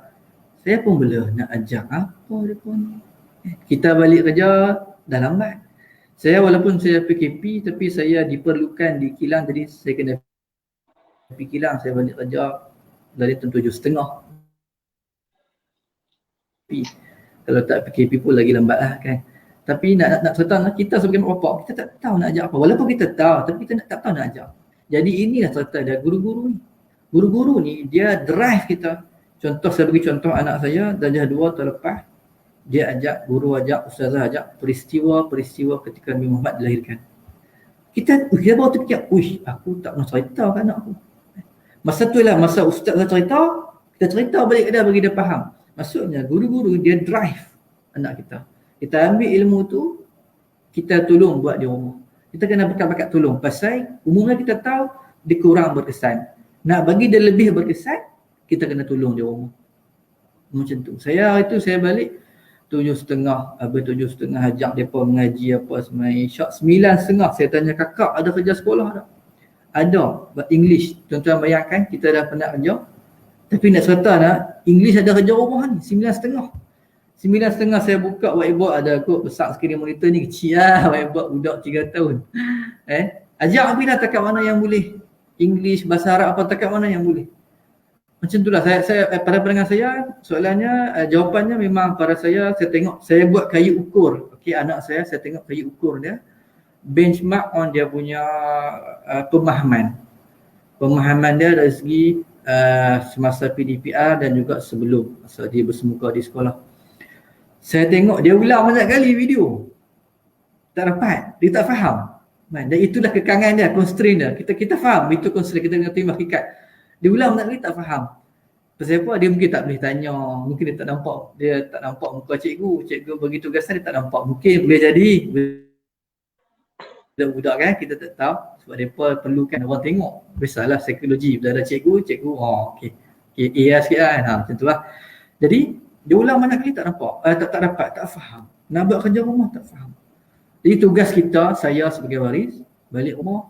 saya pun blur nak ajar apa dia pun. Kita balik kerja dah lambat. Saya walaupun saya PKP tapi saya diperlukan di kilang, jadi saya kena pergi kilang, saya balik kerja dari 7:30. Kalau tak PKP pun lagi lambat lah kan. Tapi nak cerita kita sebagai mak bapak, kita tak tahu nak ajar apa. Walaupun kita tahu, tapi kita tak tahu nak ajar. Jadi inilah cerita dia guru-guru ni. Guru-guru ni dia drive kita. Contoh, saya bagi contoh anak saya darjah 2 tahun lepas, dia guru ajak, ustazah ajak peristiwa ketika Nabi Muhammad dilahirkan. Kita baru terfikir, aku tak nak cerita kat anak aku. Masa tu lah, masa ustazah cerita, kita cerita balik dia bagi dia faham. Maksudnya guru-guru dia drive anak kita. Kita ambil ilmu tu, kita tolong buat di rumah. Kita kena bakat-bakat tolong. Pasal umumnya kita tahu dia kurang berkesan. Nak bagi dia lebih berkesan, kita kena tolong di rumah. Macam tu. Saya balik 7:30, habis 7:30 ajak mereka mengaji apa semua. Syak 9:30 saya tanya, kakak ada kerja sekolah tak? Ada, buat English. Tuan-tuan bayangkan kita dah pernah kerja, tapi nak serta nak English ada kerja rumah ni 9:30. 9:30 saya buka whiteboard, ada kot besar sekali monitor ni, kecil lah whiteboard budak 3 tahun. Ajak bila takat mana yang boleh. English, bahasa Arab apa takat mana yang boleh. Macam itulah saya pada pandangan saya, soalannya jawapannya memang pada saya tengok, saya buat kayu ukur. Okey, anak saya tengok kayu ukur dia, benchmark on dia punya pemahaman dia dari segi semasa PDPR dan juga sebelum masa dia bersemuka di sekolah. Saya tengok dia ulang banyak kali video, tak dapat, dia tak faham. Dan itulah kekangan dia, constraint dia. Kita faham itu constraint, kita kena terima hakikat. Dia ulang banyak kali tak faham. Pasal apa? Dia mungkin tak boleh tanya, mungkin dia tak nampak muka cikgu bagi tugasan dia tak nampak. Mungkin boleh jadi budak kan, kita tak tahu sebab mereka perlukan orang tengok. Biasalah psikologi, bila ada cikgu okey A sikit kan, macam tu lah. Jadi dia ulang banyak kali tak nampak, tak dapat, tak faham. Nak buat kerja rumah tak faham. Jadi tugas kita, saya sebagai waris, balik rumah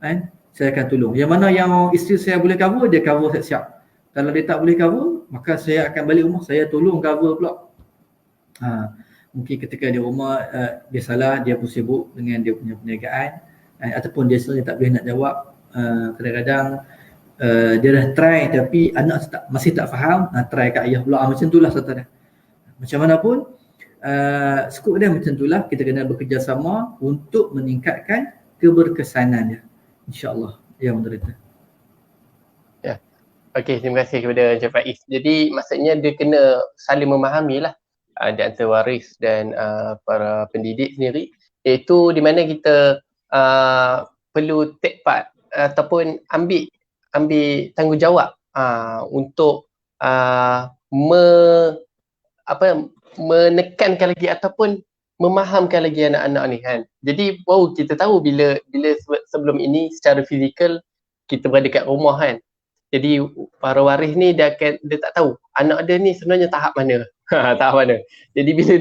kan, saya akan tolong. Yang mana yang isteri saya boleh cover, dia cover siap-siap. Kalau dia tak boleh cover, maka saya akan balik rumah, saya tolong cover pula. Mungkin ketika di rumah dia salah, dia pun sibuk dengan dia punya perniagaan, ataupun dia sebenarnya tak boleh nak jawab. Kadang-kadang dia dah try tapi anak masih tak faham, try kat ayah pula. Macam itulah serta dia. Macam mana pun skop dia macam itulah, kita kena bekerjasama untuk meningkatkan keberkesanan dia, insya-Allah. Ya, moderator. Ya. Okey, terima kasih kepada Encik Faiz. Jadi maksudnya dia kena saling memahami lah di antara waris dan para pendidik sendiri, iaitu di mana kita perlu take part ataupun ambil tanggungjawab untuk menekankan lagi ataupun memahamkan lagi anak-anak ni kan. Jadi baru kita tahu bila sebelum ini secara fizikal kita berada kat rumah kan. Jadi para waris ni dia tak tahu anak dia ni sebenarnya tahap mana. Tahap mana. Jadi bila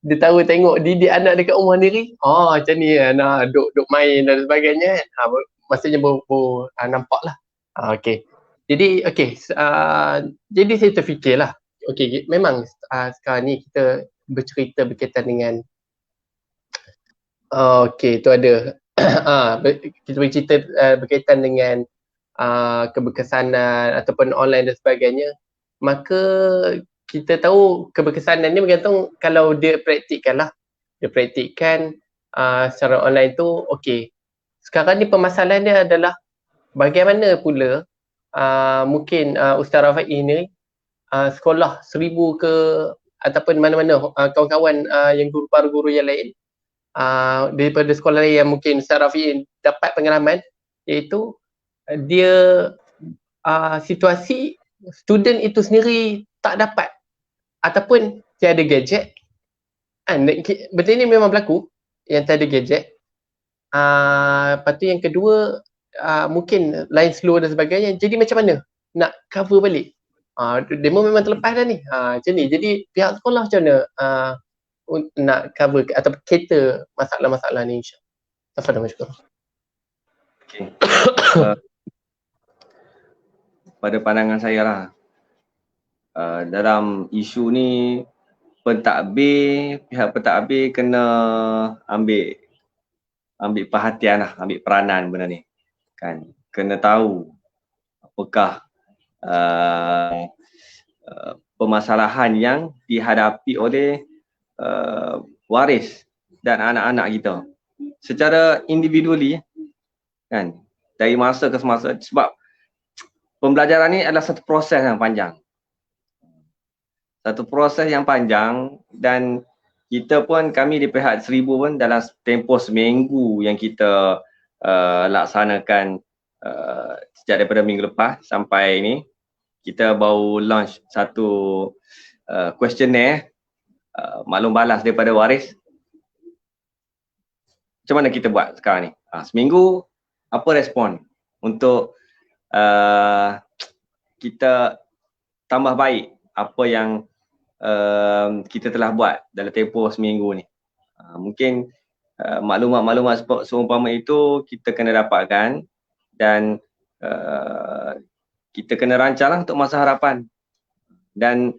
dia tahu tengok didik anak dekat rumah sendiri, macam ni anak duk main dan sebagainya kan. Maksudnya nampak lah. Okey. Jadi jadi saya terfikirlah, okey, memang sekarang ni kita bercerita berkaitan dengan okey, tu ada kita bercerita berkaitan dengan keberkesanan ataupun online dan sebagainya. Maka kita tahu keberkesanan ni bergantung kalau dia praktikkan lah. Dia praktikkan secara online tu okey. Sekarang ni permasalahan dia adalah bagaimana pula mungkin Ustaz Rafai ni sekolah 1000 ke ataupun mana-mana kawan-kawan yang guru-guru yang lain daripada sekolah lain yang mungkin Ustaz Rafi dapat pengalaman, iaitu dia situasi student itu sendiri tak dapat ataupun tiada gadget. Betul ni memang berlaku yang tiada gadget. Lepas tu yang kedua mungkin line slow dan sebagainya. Jadi macam mana nak cover balik? Demo memang terlepas dah ni. Macam ni. Jadi pihak sekolah macam mana nak cover atau cater masalah-masalah ni, insya-Allah. Tafadhal masykur. Okey. Pada pandangan saya lah, dalam isu ni pihak pentadbir kena ambil perhatian lah, ambil peranan benda ni. Kan, kena tahu apakah permasalahan yang dihadapi oleh waris dan anak-anak kita secara individually, kan, dari masa ke semasa, sebab pembelajaran ni adalah satu proses yang panjang. Dan kita pun, kami di pihak 1000 pun dalam tempoh seminggu yang kita laksanakan sejak daripada minggu lepas sampai ni, kita baru launch satu questionnaire maklum balas daripada waris. Macam mana kita buat sekarang ni? Seminggu, apa respon untuk kita tambah baik apa yang kita telah buat dalam tempoh seminggu ni. Mungkin maklumat-maklumat seumpama itu kita kena dapatkan dan kita kena rancang lah untuk masa harapan. Dan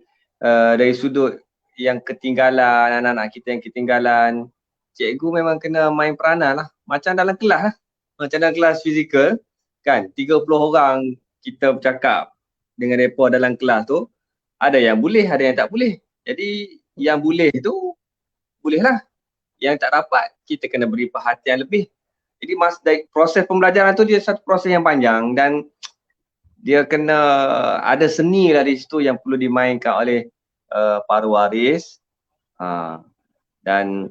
dari sudut yang ketinggalan, anak-anak kita yang ketinggalan, cikgu memang kena main peranan lah. Macam dalam kelas lah. Macam dalam kelas fizikal, kan, 30 orang kita bercakap dengan mereka dalam kelas tu, ada yang boleh, ada yang tak boleh. Jadi yang boleh tu, bolehlah. Yang tak dapat, kita kena beri perhatian lebih. Jadi proses pembelajaran tu dia satu proses yang panjang dan dia kena ada seni lah di situ yang perlu dimainkan oleh para waris. Dan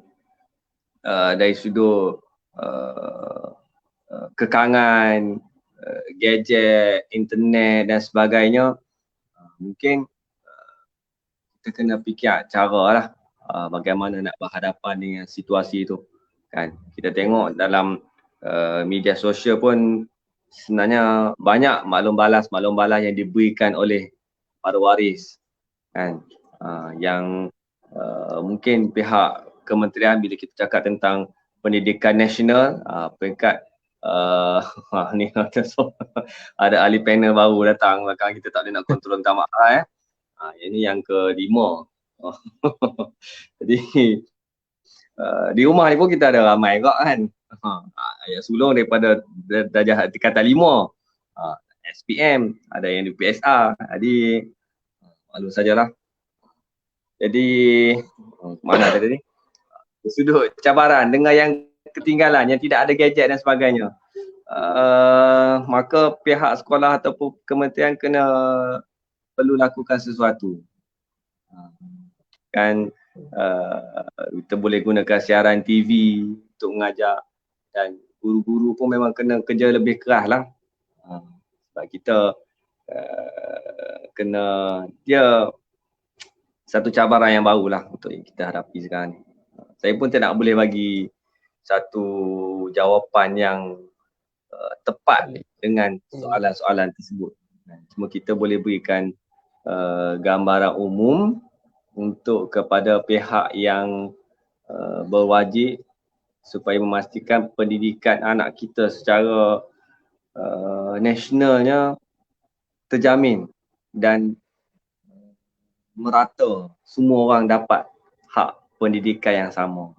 dari sudut kekangan, gadget, internet dan sebagainya, mungkin kita kena fikir cara lah bagaimana nak berhadapan dengan situasi itu. Kan, kita tengok dalam media sosial pun sebenarnya banyak maklum balas yang diberikan oleh para waris, kan, yang mungkin pihak kementerian, bila kita cakap tentang pendidikan nasional, peringkat ni ada ahli panel baru datang belakang kita, tak boleh nak kontrol, minta maaf ini yang ke-5. Jadi di rumah ni pun kita ada ramai kok, kan. Ayat sulung daripada darjah tingkatan 5, SPM, ada yang di PSR. Jadi maklum sajalah. Jadi mana tadi ni? Sudut cabaran dengan yang ketinggalan, yang tidak ada gadget dan sebagainya. Maka pihak sekolah ataupun kementerian perlu lakukan sesuatu. Kan, kita boleh gunakan siaran TV untuk mengajar, dan guru-guru pun memang kena kerja lebih keras lah. Sebab kita kena, dia satu cabaran yang baru lah untuk kita hadapi sekarang ni. Saya pun tidak boleh bagi satu jawapan yang tepat dengan soalan-soalan tersebut. Cuma kita boleh berikan gambaran umum untuk kepada pihak yang berwajib supaya memastikan pendidikan anak kita secara nasionalnya terjamin dan merata, semua orang dapat hak pendidikan yang sama.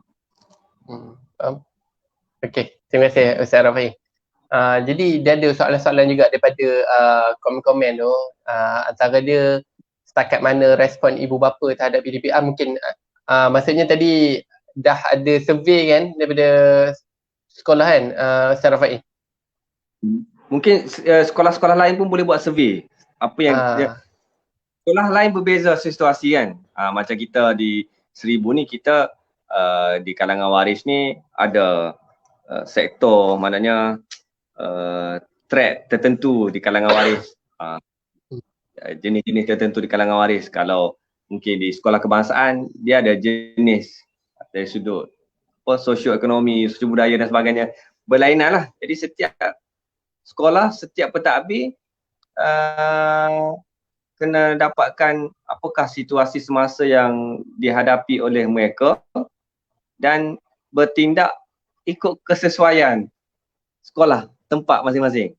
Okey, terima kasih Ustaz Rafi. Jadi dia ada soalan-soalan juga daripada komen-komen tu. Antara dia setakat mana respon ibu bapa terhadap PDPR, mungkin maksudnya tadi dah ada survey kan daripada sekolah kan, Ustaz Rafi? Mungkin sekolah-sekolah lain pun boleh buat survey. Apa yang sekolah lain berbeza situasi kan. Macam kita di 1000 ni, kita di kalangan waris ni ada sektor, maknanya thread tertentu di kalangan waris. Jenis-jenis tertentu di kalangan waris. Kalau mungkin di sekolah kebangsaan, dia ada jenis dari sudut sosioekonomi, sosio budaya dan sebagainya. Berlainan lah. Jadi setiap sekolah, setiap pentadbir kena dapatkan apakah situasi semasa yang dihadapi oleh mereka dan bertindak ikut kesesuaian sekolah tempat masing-masing.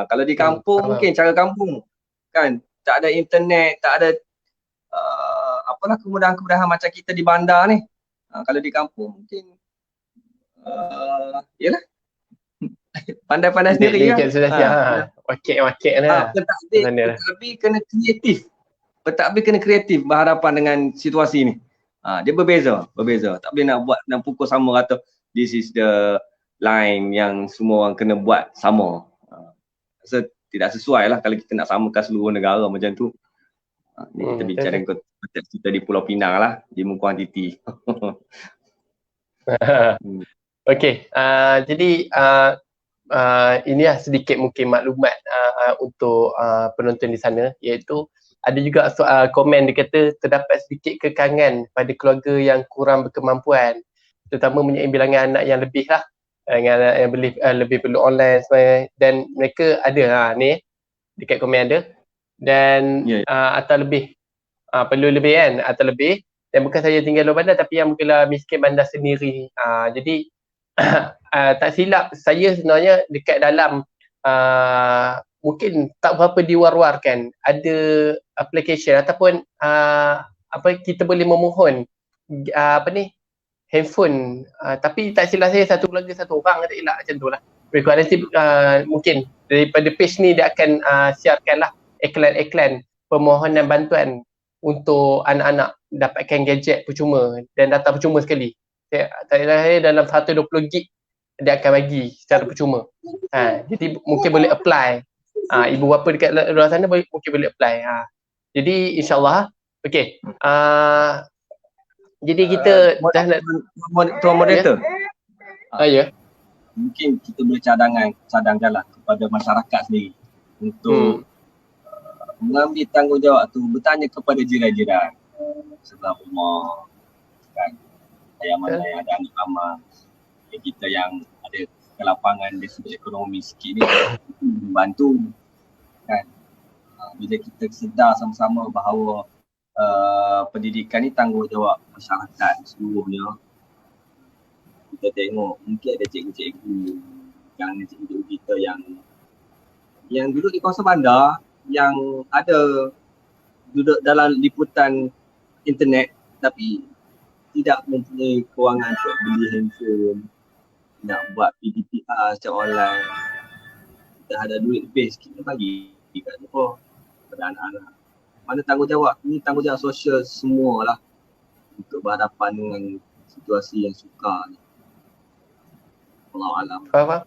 Kalau di kampung mungkin cara kampung kan, tak ada internet, tak ada apalah kemudahan-kemudahan macam kita di bandar ni. Kalau di kampung mungkin yalah pandai-pandai sendiri lah. Wakil lah. Pentadbir kena kreatif. Pentadbir kena kreatif berhadapan dengan situasi ni. Dia berbeza. Tak boleh nak buat dan pukul sama kata this is the line yang semua orang kena buat sama. So, tidak sesuai lah kalau kita nak samakan seluruh negara macam tu. Ni kita bicara konteks kita di Pulau Pinang lah, di Mukuang Titi. Okey, jadi inilah sedikit mungkin maklumat untuk penonton di sana, iaitu ada juga komen dia kata terdapat sedikit kekangan pada keluarga yang kurang berkemampuan, terutama mempunyai bilangan anak yang lebih lah, dengan anak yang lebih perlu online sebenarnya. Dan mereka ada ni dekat komen ada, dan atau lebih perlu lebih kan, atau lebih, dan bukan saja tinggal luar bandar tapi yang mungkinlah miskin bandar sendiri. Jadi tak silap saya sebenarnya dekat dalam mungkin tak berapa diwar-warkan, ada application ataupun kita boleh memohon handphone, tapi tak silap saya satu keluarga satu orang, tak silap macam tu lah. Nanti mungkin daripada page ni dia akan siarkan lah iklan-iklan permohonan bantuan untuk anak-anak dapatkan gadget percuma dan data percuma sekali. Tak silap saya dalam 120 gig dia akan bagi secara percuma. Jadi mungkin boleh apply. Ibu bapa dekat luar sana mungkin boleh apply. Jadi insyaAllah. Okey. Jadi kita dah nak Tuan moderator. ya. Mungkin kita boleh cadangkanlah kepada masyarakat sendiri untuk mengambil tanggungjawab tu, bertanya kepada jiran-jiran sebelah rumah kan, yang mana yang ada anak ramah, kita yang ada kelapangan dari sudut ekonomi sikit ni membantu kan. Bila kita sedar sama-sama bahawa pendidikan ni tanggungjawab masyarakat seluruhnya, kita tengok mungkin ada cikgu-cikgu kita yang duduk di kawasan bandar, yang ada duduk dalam liputan internet tapi tidak mempunyai kewangan untuk beli handphone, nak buat PDPR secara online. Kita ada duit lebih sikit, kita bagi kat lupa pada anak-anak. Mana tanggungjawab? Ini tanggungjawab sosial semualah untuk berhadapan dengan situasi yang sukar ni. Wallahualam. Faham?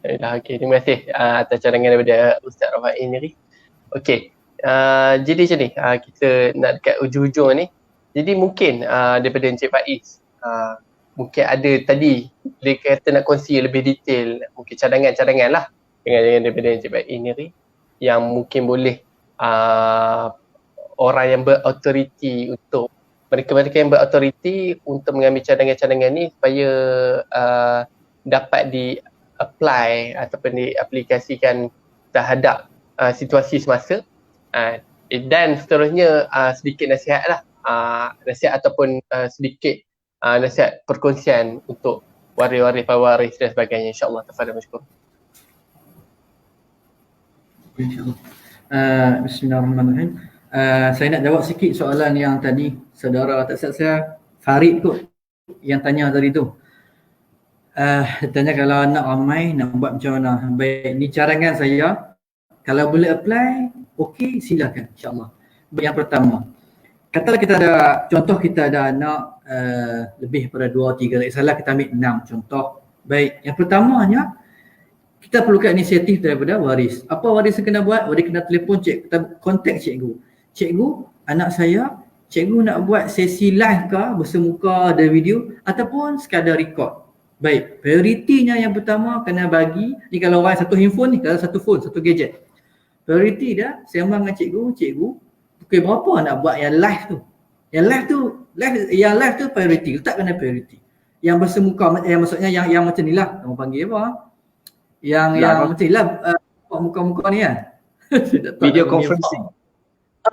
Okey, terima kasih atas cadangan daripada Ustaz Rafai ni. Okey, jadi macam ni, kita nak dekat ujung-ujung ni. Jadi mungkin daripada Encik Faiz, mungkin ada tadi dia kata nak kongsi lebih detail, mungkin cadangan-cadangan lah dengan daripada Encik Faiz ni, yang mungkin boleh orang yang berautoriti untuk mereka-mereka yang berautoriti untuk mengambil cadangan-cadangan ni supaya dapat di-apply ataupun diaplikasikan terhadap situasi semasa. Dan seterusnya sedikit nasihat lah, nasihat ataupun sedikit nasihat perkongsian untuk waris-waris, pewaris dan sebagainya, insyaAllah. Tafadhal masykur. InsyaAllah. Bismillahirrahmanirrahim. Saya nak jawab sikit soalan yang tadi saudara tak silap saya Farid kot yang tanya tadi tu. Dia tanya kalau anak ramai nak buat macam mana. Baik, ni carangan saya. Kalau boleh apply, okey silakan insyaAllah. Yang pertama, katalah kita ada, contoh kita ada anak lebih pada 2, 3, tak salah kita ambil 6 contoh. Baik, yang pertamanya kita perlukan inisiatif daripada waris. Apa waris yang kena buat? Waris kena telefon kita kontak cikgu. Cikgu, anak saya, cikgu nak buat sesi live ke bersemuka ada video ataupun sekadar record. Baik, prioritinya yang pertama kena bagi, ni kalau orang satu handphone ni, kalau satu phone, satu gadget. Prioriti dia, sembang dengan cikgu, pukul berapa nak buat yang live tu. Yang live tu prioriti, letak kena prioriti. Yang bersemuka, maksudnya yang macam ni lah, orang panggil apa? Yang macam ni lah, muka-muka ni kan. Video conferencing.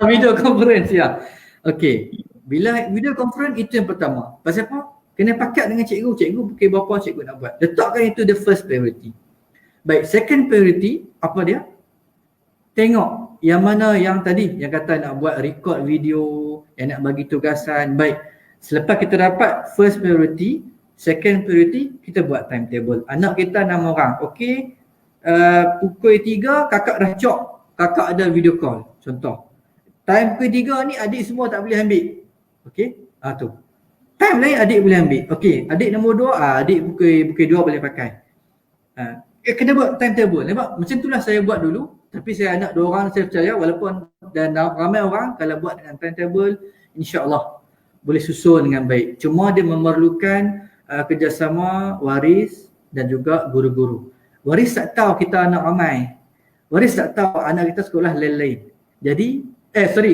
Video conference ya. Okey. Bila video conference itu yang pertama. Pasal apa? Kena pakat dengan cikgu pukul berapa cikgu nak buat. Letakkan itu the first priority. Baik, second priority apa dia? Tengok yang mana yang tadi yang kata nak buat record video, yang nak bagi tugasan. Baik, selepas kita dapat first priority, second priority, kita buat timetable. Anak kita 6 orang. Okey, pukul 3 kakak dah cok, kakak ada video call contoh. Time pukul 3 ni adik semua tak boleh ambil. Okey, tu. Time lain adik boleh ambil. Okey, adik nombor 2, adik pukul 2 boleh pakai. Kena buat timetable. Nampak? Macam itulah saya buat dulu. Tapi saya anak 2 orang, saya percaya walaupun dan ramai orang kalau buat dengan timetable, insya-Allah boleh susun dengan baik. Cuma dia memerlukan kerjasama waris dan juga guru-guru. Waris tak tahu kita anak ramai. Waris tak tahu anak kita sekolah lain-lain. Jadi,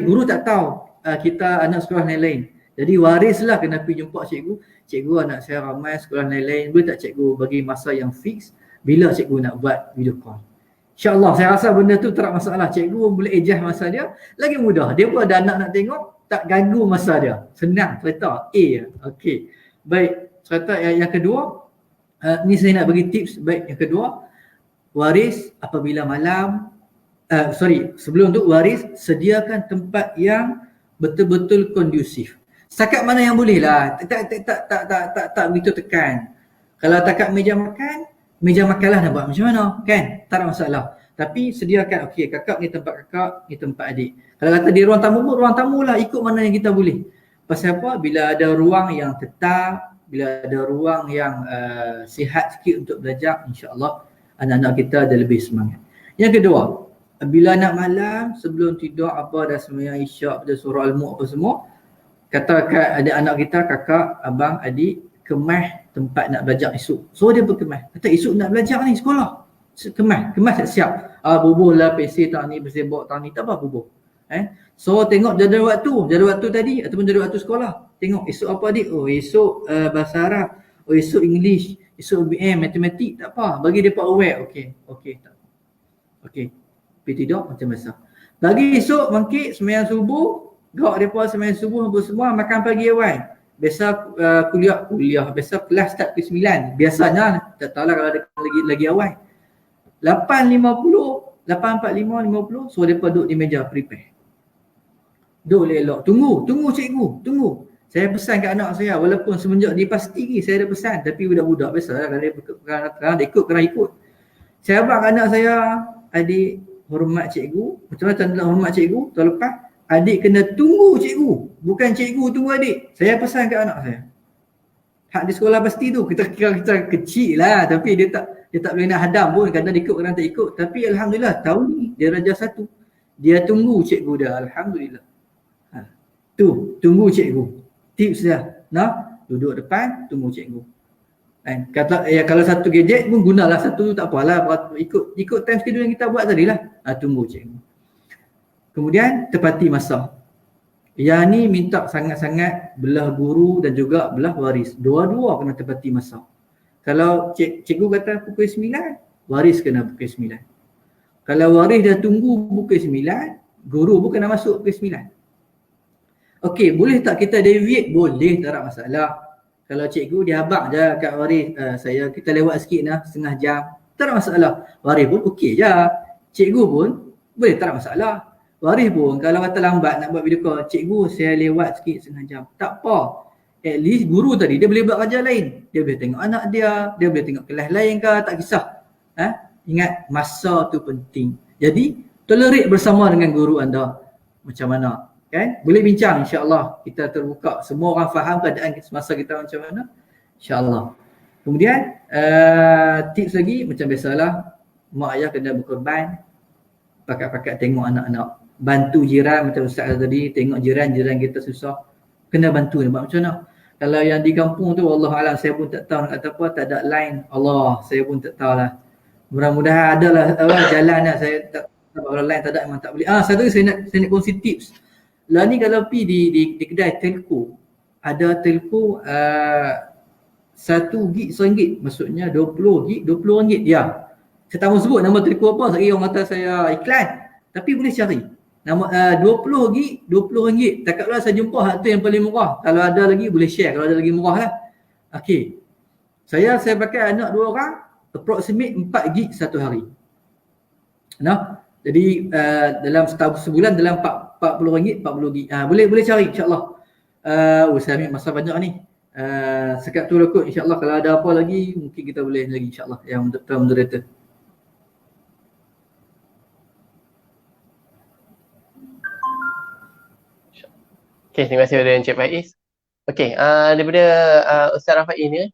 guru tak tahu kita anak sekolah lain-lain. Jadi warislah kena pergi jumpa cikgu. Cikgu, anak saya ramai sekolah lain-lain. Boleh tak cikgu bagi masa yang fix bila cikgu nak buat video call? InsyaAllah saya rasa benda tu tak masalah. Cikgu boleh adjust masa dia. Lagi mudah. Dia pun ada anak nak tengok, tak ganggu masa dia. Senang cerita. Okey. Baik. Cerita yang kedua, ni saya nak bagi tips. Baik, yang kedua, waris apabila malam, sebelum tu waris sediakan tempat yang betul-betul kondusif. Setakat mana yang boleh lah. Tak begitu tekan. Kalau takat meja makanlah nak buat macam mana, kan? Tak ada masalah. Tapi sediakan, okey, kakak ni tempat kakak, ni tempat adik. Kalau kata di ruang tamu lah, ikut mana yang kita boleh. Pasal apa? Bila ada ruang yang tetap, bila ada ruang yang sihat sikit untuk belajar, insya-Allah anak-anak kita ada lebih semangat. Yang kedua, bila nak malam, sebelum tidur apa dah sembahyang isyak, dah surah al-mulk apa semua, kata ada anak kita, kakak, abang, adik, kemas tempat nak belajar esok. So dia berkemas. Kata esok nak belajar ni sekolah. Kemas tak siap. Bubuh lah PC tak ni, PC box tak ni, tak apa bubuh. So tengok jadual waktu tadi ataupun jadual waktu sekolah. Tengok esok apa adik? Oh esok bahasa Arab. Oh esok English. Esok BM, matematik, tak apa. Bagi depa aware. Okey, tak. Okey. Pergi tidur macam biasa. Bagi esok bangkit sembahyang subuh, gerak depa sembahyang subuh semua makan pagi awal. Biasa kuliah, biasa kelas start pukul 9. Biasanya, tak tahulah kalau ada lagi awal. 8.50, 8.45, 50, so mereka duduk di meja prepare. Duduk elok. Tunggu cikgu, tunggu. Saya pesan kat anak saya, walaupun semenjak dia pasti saya ada pesan, tapi budak-budak biasalah kalau dia kena ikut. Saya abang kat anak saya, adik hormat cikgu. Macam mana tak nak hormat cikgu? Tahun lepas, adik kena tunggu cikgu. Bukan cikgu tunggu adik. Saya pesan kat anak saya. Hak di sekolah pasti tu. Kita kecil lah. Tapi dia tak boleh nak hadam pun. Kadang ikut, kadang tak ikut. Tapi Alhamdulillah tahun ni dia darjah 1. Dia tunggu cikgu dia. Alhamdulillah. Tu, tunggu cikgu. Tips dia. Duduk depan, tunggu cikgu. Kata kalau satu gadget pun gunalah satu, tak apalah. Ikut time schedule yang kita buat tadi lah. Tunggu cikgu. Kemudian tepati masa. Yang ni minta sangat-sangat belah guru dan juga belah waris. Dua-dua kena tepati masa. Kalau cikgu kata pukul 9, waris kena pukul 9. Kalau waris dah tunggu pukul 9, guru pun kena masuk pukul 9. Okey, boleh tak kita deviate? Boleh, tak ada masalah. Kalau cikgu dia abang je kat waris, kita lewat sikit lah, setengah jam. Tak ada masalah. Waris pun okey je. Cikgu pun boleh, tak ada masalah. Waris pun kalau kata lambat nak buat video call, cikgu saya lewat sikit setengah jam. Tak apa. At least guru tadi dia boleh buat kerja lain. Dia boleh tengok anak dia boleh tengok kelas lain ke, tak kisah. Ingat masa tu penting. Jadi tolerate bersama dengan guru anda. Macam mana? Kan? Boleh bincang insya-Allah. Kita terbuka. Semua orang faham keadaan semasa kita macam mana. Insya-Allah. Kemudian tips lagi macam biasalah, mak ayah kena berkorban. Pakat-pakat tengok anak-anak. Bantu jiran macam Ustaz tadi, tengok jiran kita susah, kena bantu ni. Macam mana? Kalau yang di kampung tu wallahualam saya pun tak tahu nak kata apa, tak ada line. Allah, saya pun tak tahulah. Mudah-mudahan adalah jalan lah. Saya tak tahu kalau line tak ada memang tak boleh. Satu lagi saya nak kongsi tips. Lah ni kalau pergi di kedai telco, ada telco 1 gig RM1, maksudnya 20 gig RM20. Ya. Saya tak mau sebut nama telco apa, sekali orang kata saya iklan. Tapi boleh cari. Nama 20 gig RM20. Takkanlah saya jumpa hak tu yang paling murah. Kalau ada lagi boleh share, kalau ada lagi murah lah. Okey. Saya pakai anak 2 orang, approximate 4 gig satu hari. Nah, jadi dalam sebulan dalam RM40, 40 gig. Boleh cari insya-Allah. Saya ambil masa banyak ni. Sekat tu lah kot, insya-Allah. Kalau ada apa lagi mungkin kita boleh lagi insya-Allah yang moderator. Okay, terima kasih kepada Encik Faiz. Okay, daripada Ustaz Rafai ni,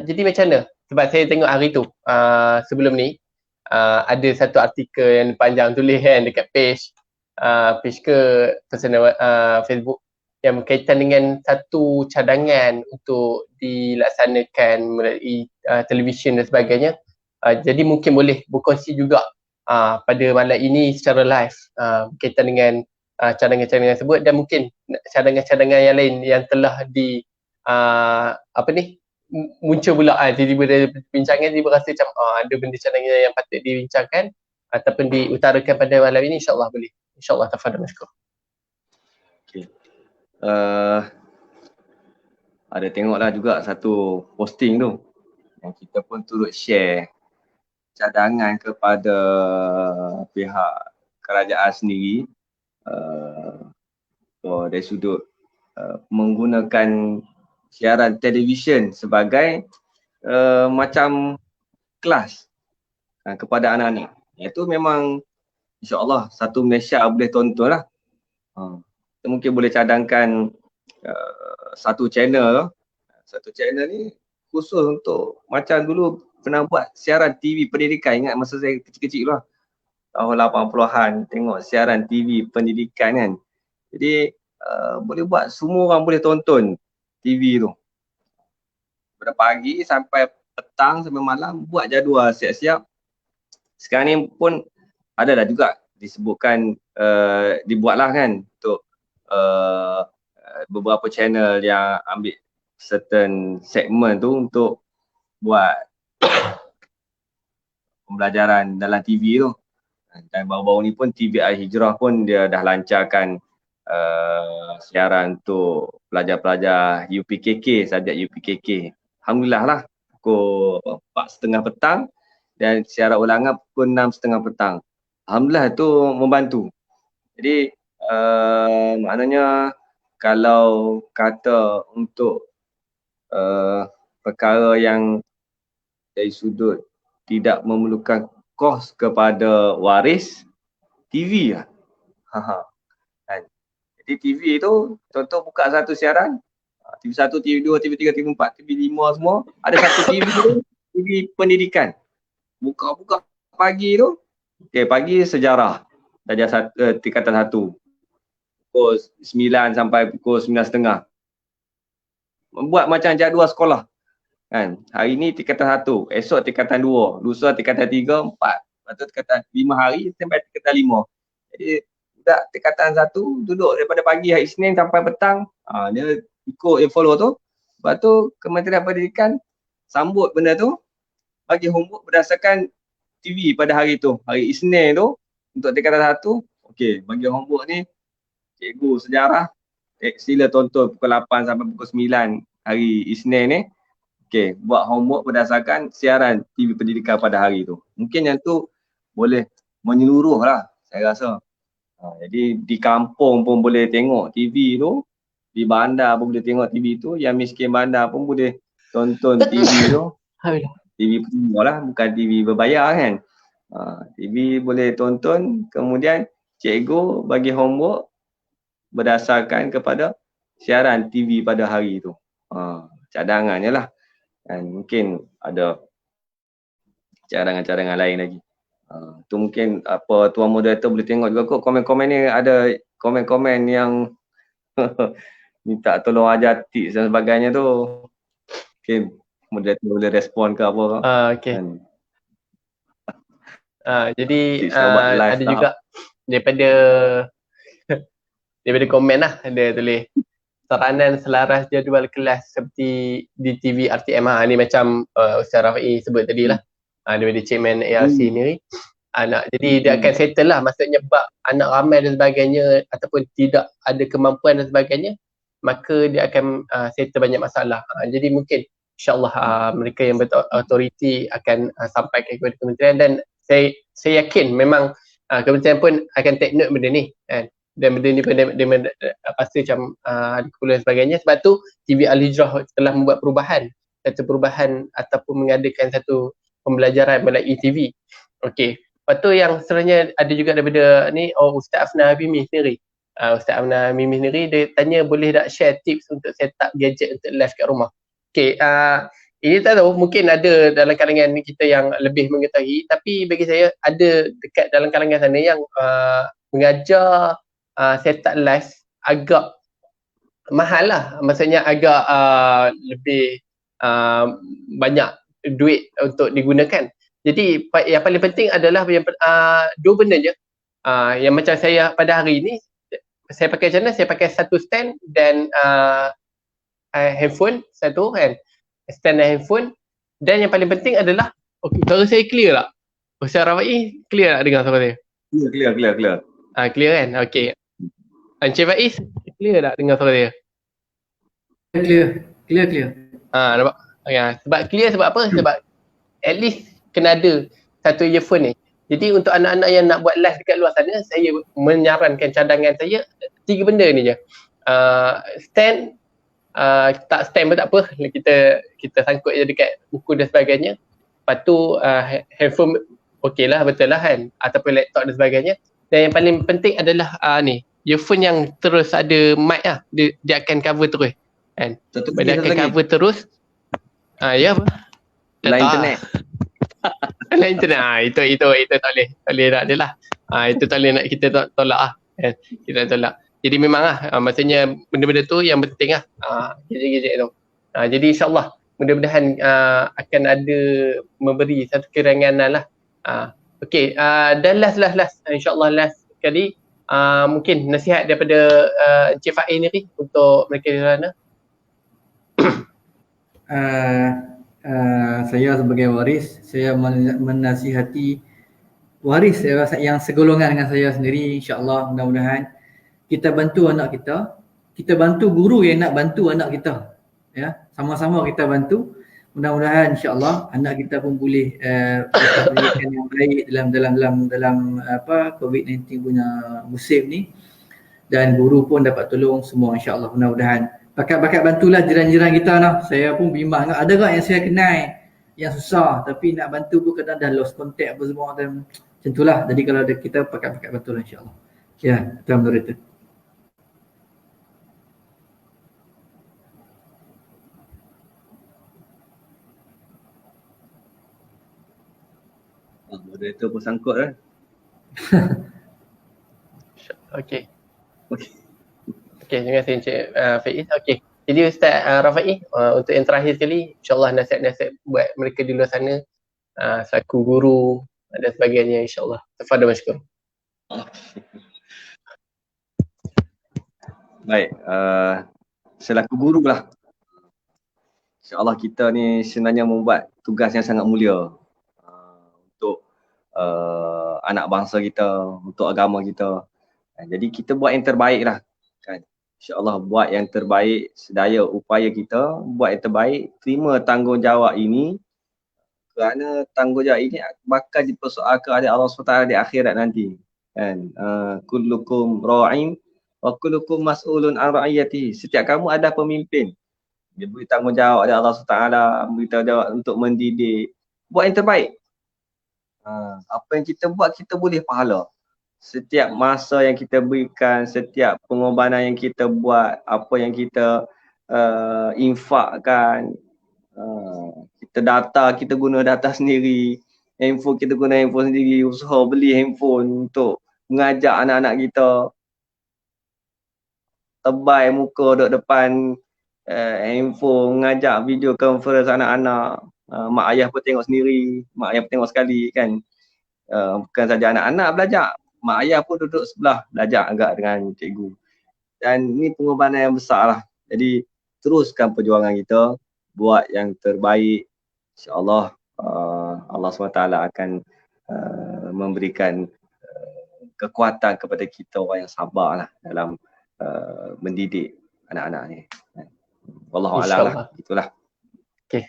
jadi macam mana? Sebab saya tengok hari tu, sebelum ni, ada satu artikel yang panjang tulis kan dekat page ke personal Facebook yang berkaitan dengan satu cadangan untuk dilaksanakan melalui televisyen dan sebagainya. Jadi mungkin boleh berkongsi juga pada malam ini secara live berkaitan dengan cadangan-cadangan tersebut, dan mungkin cadangan-cadangan yang lain yang telah muncul pula tiba-tiba dari perbincangan, tiba rasa macam ada benda cadangan yang patut dibincangkan ataupun diutarakan pada malam ini. InsyaAllah boleh. InsyaAllah, tafadhal masykur. Okay. Ada tengoklah juga satu posting tu yang kita pun turut share cadangan kepada pihak kerajaan sendiri dari sudut menggunakan siaran televisyen sebagai macam kelas kepada anak-anak. Itu memang insya-Allah satu Malaysia boleh tonton lah. Kita mungkin boleh cadangkan satu channel ni khusus untuk macam dulu pernah buat siaran TV pendidikan. Ingat masa saya kecil-kecil lah, tahun 80-an, tengok siaran TV pendidikan kan. Jadi boleh buat, semua orang boleh tonton TV tu. Pada pagi sampai petang sampai malam, buat jadual siap-siap. Sekarang ni pun ada dah juga disebutkan, dibuatlah kan untuk beberapa channel yang ambil certain segmen tu untuk buat pembelajaran dalam TV tu. Dan baru-baru ni pun TVI Hijrah pun dia dah lancarkan siaran untuk pelajar-pelajar UPKK, subjek UPKK. Alhamdulillah lah, pukul 4.30 petang dan siaran ulangan pukul 6.30 petang. Alhamdulillah itu membantu. Jadi maknanya kalau kata untuk perkara yang dari sudut tidak memerlukan kos kepada waris, TV lah. Jadi TV tu, contoh buka satu siaran, TV1, TV2, TV3, TV4, TV5 semua, ada satu TV tu, TV pendidikan. Buka pagi tu, pagi sejarah, darjah tingkatan 1. Pukul 9 sampai pukul 9.30. Membuat macam jadual sekolah. Kan? Hari ni tingkatan 1, esok tingkatan 2, lusa tingkatan 3, 4, lepas tu tingkatan 5 hari sampai tingkatan 5. Jadi budak tingkatan 1 duduk daripada pagi hari Isnin sampai petang, dia ikut yang follow tu. Lepas tu Kementerian Pendidikan sambut benda tu, bagi homework berdasarkan TV pada hari tu. Hari Isnin tu untuk tingkatan 1, okey, bagi homework ni cikgu sejarah, sila tonton pukul 8 sampai pukul 9 hari Isnin ni. Okey, buat homework berdasarkan siaran TV pendidikan pada hari tu. Mungkin yang tu boleh menyeluruh lah, saya rasa. Jadi di kampung pun boleh tengok TV tu, di bandar pun boleh tengok TV tu, yang miskin bandar pun boleh tonton TV tu. TV penuh lah, bukan TV berbayar kan. TV boleh tonton, kemudian cikgu bagi homework berdasarkan kepada siaran TV pada hari tu. Cadangannya lah. Dan mungkin ada cadangan-cadangan lain lagi. Tu mungkin apa tuan moderator boleh tengok juga kot komen-komen ni, ada komen-komen yang minta tolong ajar tips dan sebagainya tu. Mungkin moderator boleh respon ke apa. Okay. Jadi ada juga daripada komen lah, ada tulis saranan selaras jadual kelas seperti di TV RTM. Ni macam Ustaz Rafi sebut tadi lah, daripada chairman ARC ni. Jadi dia akan settle lah, maksudnya bab anak ramai dan sebagainya ataupun tidak ada kemampuan dan sebagainya, maka dia akan settle banyak masalah. Jadi mungkin insyaAllah mereka yang berautoriti akan sampaikan kepada kementerian, dan saya yakin memang kementerian pun akan take note benda ni kan. Dan benda ni pun dia pasti macam ada keperluan sebagainya. Sebab tu TV Al-Hijrah telah membuat perubahan ataupun mengadakan satu pembelajaran melalui TV. Okey. Lepas tu yang sebenarnya ada juga daripada ni, Ustaz Afna Habimi sendiri. Ustaz Afna Habimi sendiri dia tanya boleh tak share tips untuk set up gadget untuk live kat rumah. Okey, ini tak tahu, mungkin ada dalam kalangan kita yang lebih mengetahui, tapi bagi saya ada dekat dalam kalangan sana yang mengajar set up live agak mahal lah. Maksudnya agak lebih banyak duit untuk digunakan. Jadi yang paling penting adalah dua benda je. Yang macam saya pada hari ni, saya pakai macam mana? Saya pakai satu stand dan handphone satu kan. Stand dan handphone. Dan yang paling penting adalah, suara saya clear tak? Ustaz Rafi clear tak dengar suara saya? Clear. Clear kan? Okay. Encik Faiz clear tak dengar suara saya? Clear. Nampak? Sebab clear sebab apa? Sebab at least kena ada satu earphone ni. Jadi untuk anak-anak yang nak buat live dekat luar sana, saya menyarankan cadangan saya 3 benda ni je. Stand, tak stand pun tak apa, kita sangkut je dekat buku dan sebagainya. Lepas tu handphone okey lah, betul lah kan, ataupun laptop dan sebagainya. Dan yang paling penting adalah ni, earphone yang terus ada mic lah, dia akan cover terus kan. Dia akan cover terus. Ya apa? Lain internet. Lain internet. Itu tak boleh nak dia lah. Itu tak boleh nak kita tolak lah. Kita tolak. Jadi memang lah, maksudnya benda-benda tu yang penting lah. Gadget-gadget tu. Jadi insyaAllah mudah-mudahan akan ada memberi satu keranganan lah. Okay, dan last insyaAllah last sekali, mungkin nasihat daripada Encik Faiz ni untuk mereka di sana. Saya sebagai waris, saya menasihati waris yang segolongan dengan saya sendiri. InsyaAllah mudah-mudahan kita bantu anak kita bantu guru yang nak bantu anak kita, ya, sama-sama kita bantu. Mudah-mudahan insyaAllah anak kita pun boleh pendidikan yang baik dalam COVID-19 punya musim ni, dan guru pun dapat tolong semua insyaAllah. Mudah-mudahan bakat-bakat bantulah jiran-jiran kita lah. Saya pun bimbang, ada tak yang saya kenal yang susah tapi nak bantu pun kadang dah lost contact apa semua, dan macam itulah. Jadi kalau ada kita bakat-bakat bantulah insyaAllah. Ya, tuan moderator. Moderator pun sangkut kan. Okay, terima kasih Encik Faiz. Okay, jadi Ustaz Rafi, untuk yang terakhir sekali, insyaAllah nasihat-nasihat buat mereka di luar sana, selaku guru dan sebagainya, insyaAllah. Tafadhal masykur. Baik, selaku guru lah, insyaAllah kita ni sebenarnya membuat tugas yang sangat mulia untuk anak bangsa kita, untuk agama kita. Jadi kita buat yang terbaik lah kan. InsyaAllah buat yang terbaik, sedaya upaya kita buat yang terbaik, terima tanggungjawab ini, kerana tanggungjawab ini bakal dipersoalkan oleh Allah SWT di akhirat nanti. kan. Kullukum ra'in wa kullukum mas'ulun an ra'iyatihi. Setiap kamu ada pemimpin. Dia beri tanggungjawab ada Allah SWT, beri tanggungjawab untuk mendidik. Buat yang terbaik. Apa yang kita buat, kita boleh pahala. Setiap masa yang kita berikan, setiap pengorbanan yang kita buat, apa yang kita infakkan, kita data, kita guna data sendiri, handphone kita guna handphone sendiri, usaha beli handphone untuk mengajak anak-anak kita, tebai muka duduk depan handphone, mengajak video conference anak-anak, mak ayah pun tengok sendiri, mak ayah pun tengok sekali kan. Bukan saja anak-anak belajar, mak ayah pun duduk sebelah belajar agak dengan cikgu. Dan ini pengorbanan yang besar lah. Jadi teruskan perjuangan kita, buat yang terbaik. InsyaAllah Allah SWT akan memberikan kekuatan kepada kita orang yang sabar lah dalam mendidik anak-anak ni. Wallahualam lah, itulah. Okay.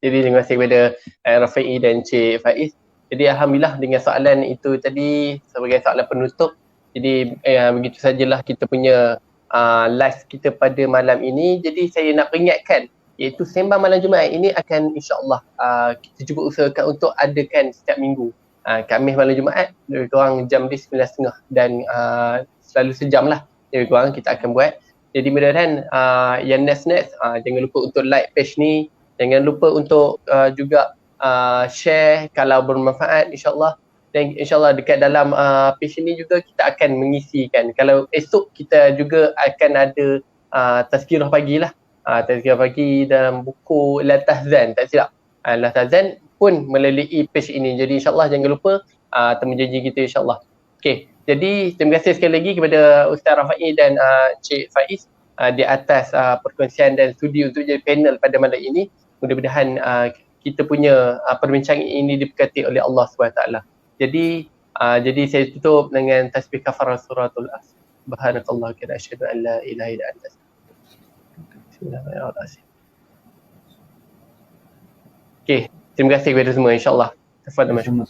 Jadi terima kasih kepada Rafi'i dan Cik Faiz. Jadi alhamdulillah dengan soalan itu tadi sebagai soalan penutup. Jadi begitu sajalah kita punya live kita pada malam ini. Jadi saya nak peringatkan, iaitu sembang malam Jumaat ini akan insya-Allah kita cuba usahakan untuk adakan setiap minggu. Khamis malam Jumaat lebih kurang jam 9.30 dan selalu sejam lah lebih kurang kita akan buat. Jadi mudah-mudahan yang next jangan lupa untuk like page ni, jangan lupa untuk juga share kalau bermanfaat insya-Allah. Dan insya-Allah dekat dalam page ini juga kita akan mengisikan, kalau esok kita juga akan ada tazkirah pagi lah. Tazkirah pagi dalam buku Latahzan, tak silap. Latahzan pun melalui page ini. Jadi insya-Allah jangan lupa temu janji kita insya-Allah. Okey. Jadi terima kasih sekali lagi kepada Ustaz Rafi'i dan Cik Faiz di atas perkongsian dan sudi untuk jadi panel pada malam ini. Mudah-mudahan kita punya perbincangan ini diberkati oleh Allah SWT. Jadi saya tutup dengan tasbih kafarah suratul As. Subhanakallah wa asyhadu an la ilaha illa anta. Bismillahirrahmanirrahim. Okey, terima kasih kepada semua insya-Allah. Tafadhal.